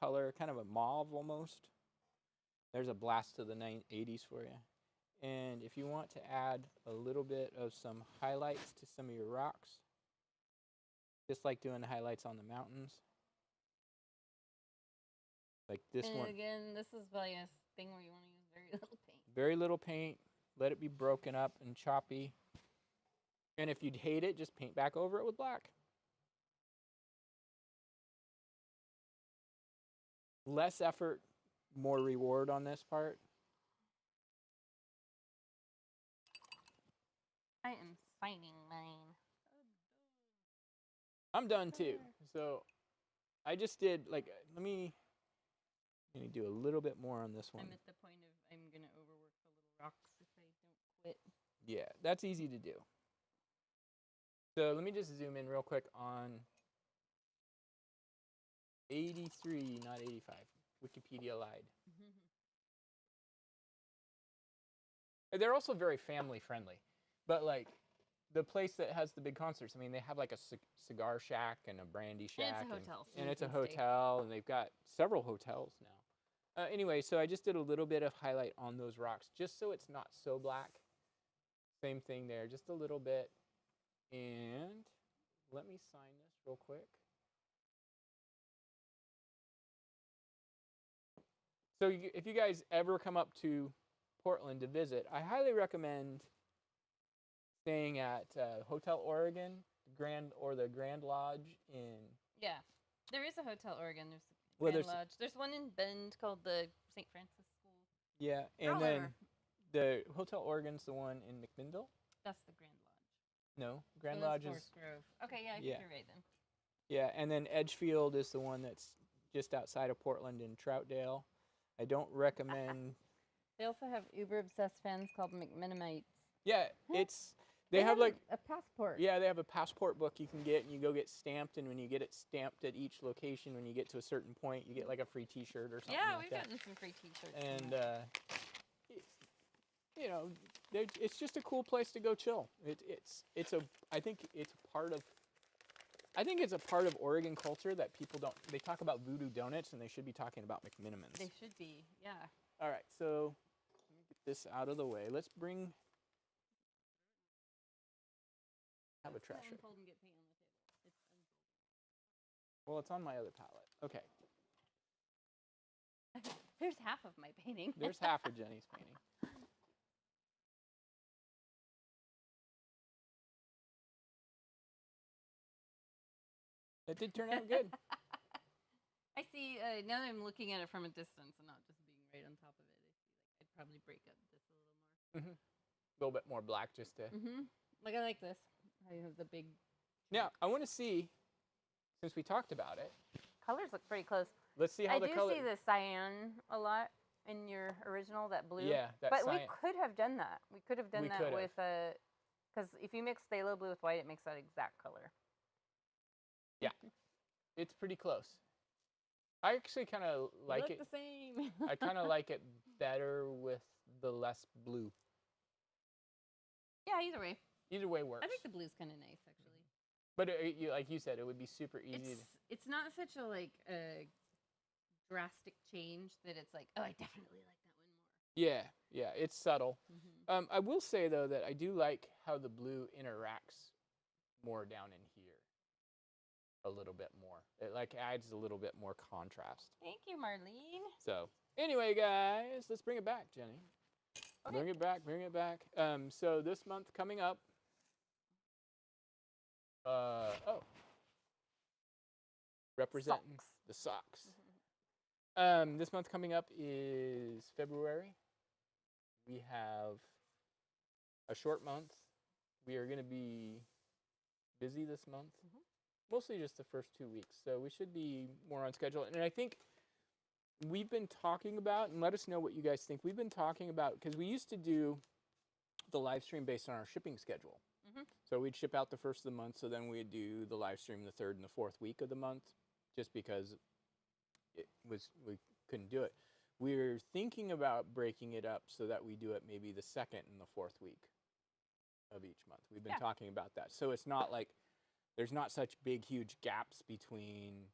S2: color, kind of a mauve almost. There's a blast of the 80s for you. And if you want to add a little bit of some highlights to some of your rocks, just like doing the highlights on the mountains. Like this one.
S1: And again, this is probably a thing where you want to use very little paint.
S2: Very little paint. Let it be broken up and choppy. And if you'd hate it, just paint back over it with black. Less effort, more reward on this part.
S1: I am signing mine.
S2: I'm done too. So I just did like let me do a little bit more on this one.
S1: I'm at the point of I'm gonna overwork the little rocks if I don't quit.
S2: Yeah, that's easy to do. So let me just zoom in real quick on 83, not 85. Wikipedia lied. They're also very family friendly, but like the place that has the big concerts, I mean, they have like a cigar shack and a brandy shack.
S1: And it's a hotel.
S2: And it's a hotel, and they've got several hotels now. Anyway, so I just did a little bit of highlight on those rocks, just so it's not so black. Same thing there, just a little bit. And let me sign this real quick. So if you guys ever come up to Portland to visit, I highly recommend staying at Hotel Oregon, the Grand Lodge in.
S1: Yeah, there is a Hotel Oregon. There's the Grand Lodge. There's one in Bend called the St. Francis School.
S2: Yeah, and then the Hotel Oregon's the one in McMinnville.
S1: That's the Grand Lodge.
S2: No, Grand Lodge is
S1: Forest Grove. Okay, yeah, I think you're right then.
S2: Yeah, and then Edgefield is the one that's just outside of Portland in Troutdale. I don't recommend.
S1: They also have uber obsessed fans called McMennonites.
S2: Yeah, they have like
S1: a passport.
S2: Yeah, they have a passport book you can get, and you go get stamped. And when you get it stamped at each location, when you get to a certain point, you get like a free T-shirt or something.
S1: Yeah,
S2: like
S1: we've gotten some free T-shirts.
S2: And you know, it's just a cool place to go chill. I think it's a part of Oregon culture that people don't. They talk about Voodoo Donuts, and they should be talking about McMenamins.
S1: They should be, yeah.
S2: All right, so let me get this out of the way. Let's bring. Have a trash. Well, it's on my other palette. Okay.
S1: There's half of my painting.
S2: There's half of Jenny's painting. It did turn out good.
S1: I see, now that I'm looking at it from a distance and not just being right on top of it, I see like I'd probably break up this a little more.
S2: A little bit more black just to.
S1: Like I like this. I have the big.
S2: Now, I want to see, since we talked about it.
S1: Colors look pretty close.
S2: Let's see how the color.
S1: I do see the cyan a lot in your original, that blue.
S2: Yeah, that
S1: but
S2: cyan.
S1: We could have done that. We could have done that with a, because if you mix phthalo blue with white, it makes that exact color.
S2: Yeah, it's pretty close. I actually kind of like it.
S1: Look the same.
S2: I kind of like it better with the less blue.
S1: Yeah, either way.
S2: Either way works.
S1: I think the blue's kind of nice, actually.
S2: But like you said, it would be super easy.
S1: It's not such a drastic change that it's like, oh, I definitely like that one more.
S2: Yeah, it's subtle. I will say though that I do like how the blue interacts more down in here. A little bit more. It like adds a little bit more contrast.
S1: Thank you, Marlene.
S2: So anyway, guys, let's bring it back, Jenny. Okay. Bring it back. So this month coming up. Representing the socks. This month coming up is February. We have a short month. We are going to be busy this month. Mostly just the first 2 weeks. So we should be more on schedule. And I think we've been talking about, and let us know what you guys think. We've been talking about, because we used to do the live stream based on our shipping schedule. So we'd ship out the first of the month, so then we'd do the live stream the third and the fourth week of the month, just because we couldn't do it. We're thinking about breaking it up so that we do it maybe the second and the fourth week of each month. We've been talking about that. So it's not like there's not such big, huge gaps between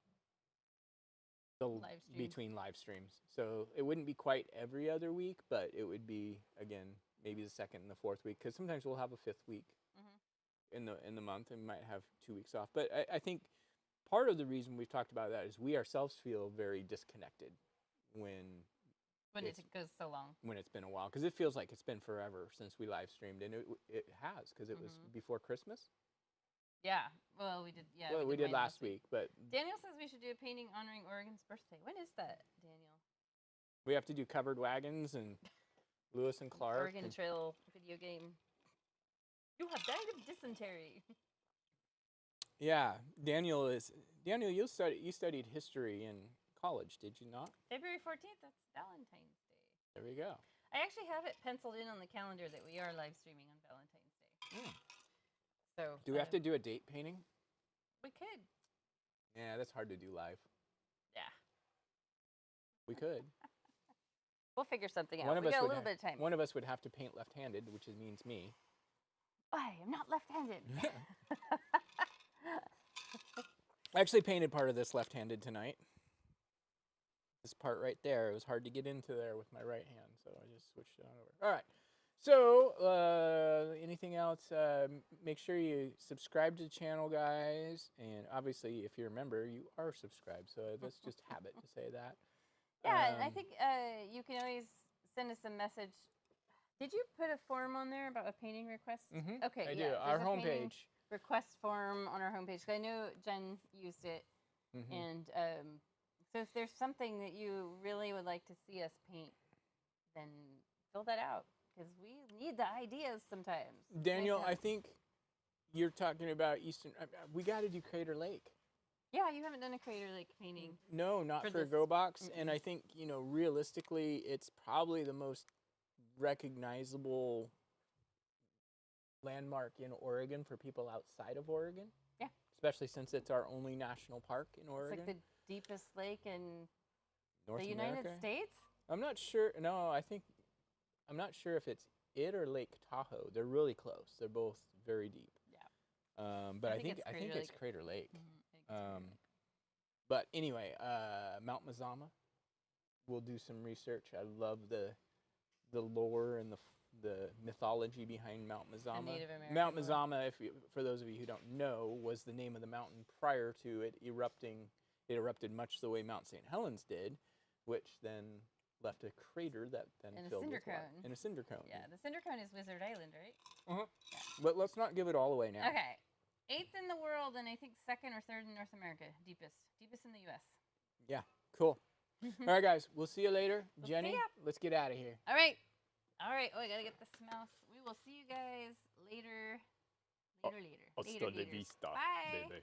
S2: live streams. So it wouldn't be quite every other week, but it would be, again, maybe the second and the fourth week, because sometimes we'll have a fifth week in the month, and we might have 2 weeks off. But I think part of the reason we've talked about that is we ourselves feel very disconnected when
S1: it goes so long. When
S2: it's been a while, because it feels like it's been forever since we live streamed, and it has, because it was before Christmas.
S1: Yeah, well, we did. Yeah,
S2: well, we did last week, but
S1: Daniel says we should do a painting honoring Oregon's birthday. When is that, Daniel?
S2: We have to do covered wagons and Lewis and Clark.
S1: Oregon Trail video game. You have died of dysentery.
S2: Yeah, Daniel, you studied history in college, did you not?
S1: February 14th, that's Valentine's Day.
S2: There we go.
S1: I actually have it penciled in on the calendar that we are live streaming on Valentine's Day.
S2: Mm.
S1: So
S2: Do we have to do a date painting?
S1: We could.
S2: Yeah, that's hard to do live.
S1: Yeah.
S2: We could.
S1: We'll figure something out. We got a little bit of time.
S2: One of us would have to paint left-handed, which means me.
S1: I am not left-handed.
S2: I actually painted part of this left-handed tonight. This part right there, it was hard to get into there with my right hand, so I just switched it on over. All right. So, anything else? Make sure you subscribe to the channel, guys. And obviously, if you're a member, you are subscribed. So that's just habit to say that.
S1: Yeah, and I think you can always send us a message. Did you put a form on there about a painting request?
S2: Mm-hmm.
S1: Okay,
S2: I
S1: yeah.
S2: do. Our homepage.
S1: Request form on our homepage. I know Jen used it.
S2: Mm-hmm.
S1: And so if there's something that you really would like to see us paint, then fill that out. Because we need the ideas sometimes.
S2: Daniel, I think you're talking about Eastern. We got to do Crater Lake.
S1: Yeah, you haven't done a Crater Lake painting.
S2: No, not for Go Box. And I think, realistically, it's probably the most recognizable landmark in Oregon for people outside of Oregon.
S1: Yeah.
S2: Especially since it's our only national park in Oregon.
S1: It's like the deepest lake in
S2: North
S1: the
S2: America?
S1: United States?
S2: I'm not sure. No, I'm not sure if it's it or Lake Tahoe. They're really close. They're both very deep.
S1: Yeah.
S2: But I think it's Crater Lake.
S1: Mm-hmm.
S2: But anyway, Mount Mazama. We'll do some research. I love the lore and the mythology behind Mount Mazama.
S1: Native American
S2: Mount Mazama, for those of you who don't know, was the name of the mountain prior to it erupting. It erupted much the way Mount St. Helens did, which then left a crater that then filled with water. And a cinder cone.
S1: Yeah, the cinder cone is Wizard Island, right?
S2: Uh-huh.
S1: Yeah.
S2: But let's not give it all away now.
S1: Okay. 8th in the world, and I think 2nd or 3rd in North America. Deepest in the U.S.
S2: Yeah, cool. All right, guys. We'll see you later.
S1: We'll
S2: Jenny, let's get out of here.
S1: All right. Oh, I got to get this mouse. We will see you guys later. Later.
S2: Hasta la vista,
S1: Bye.
S2: baby.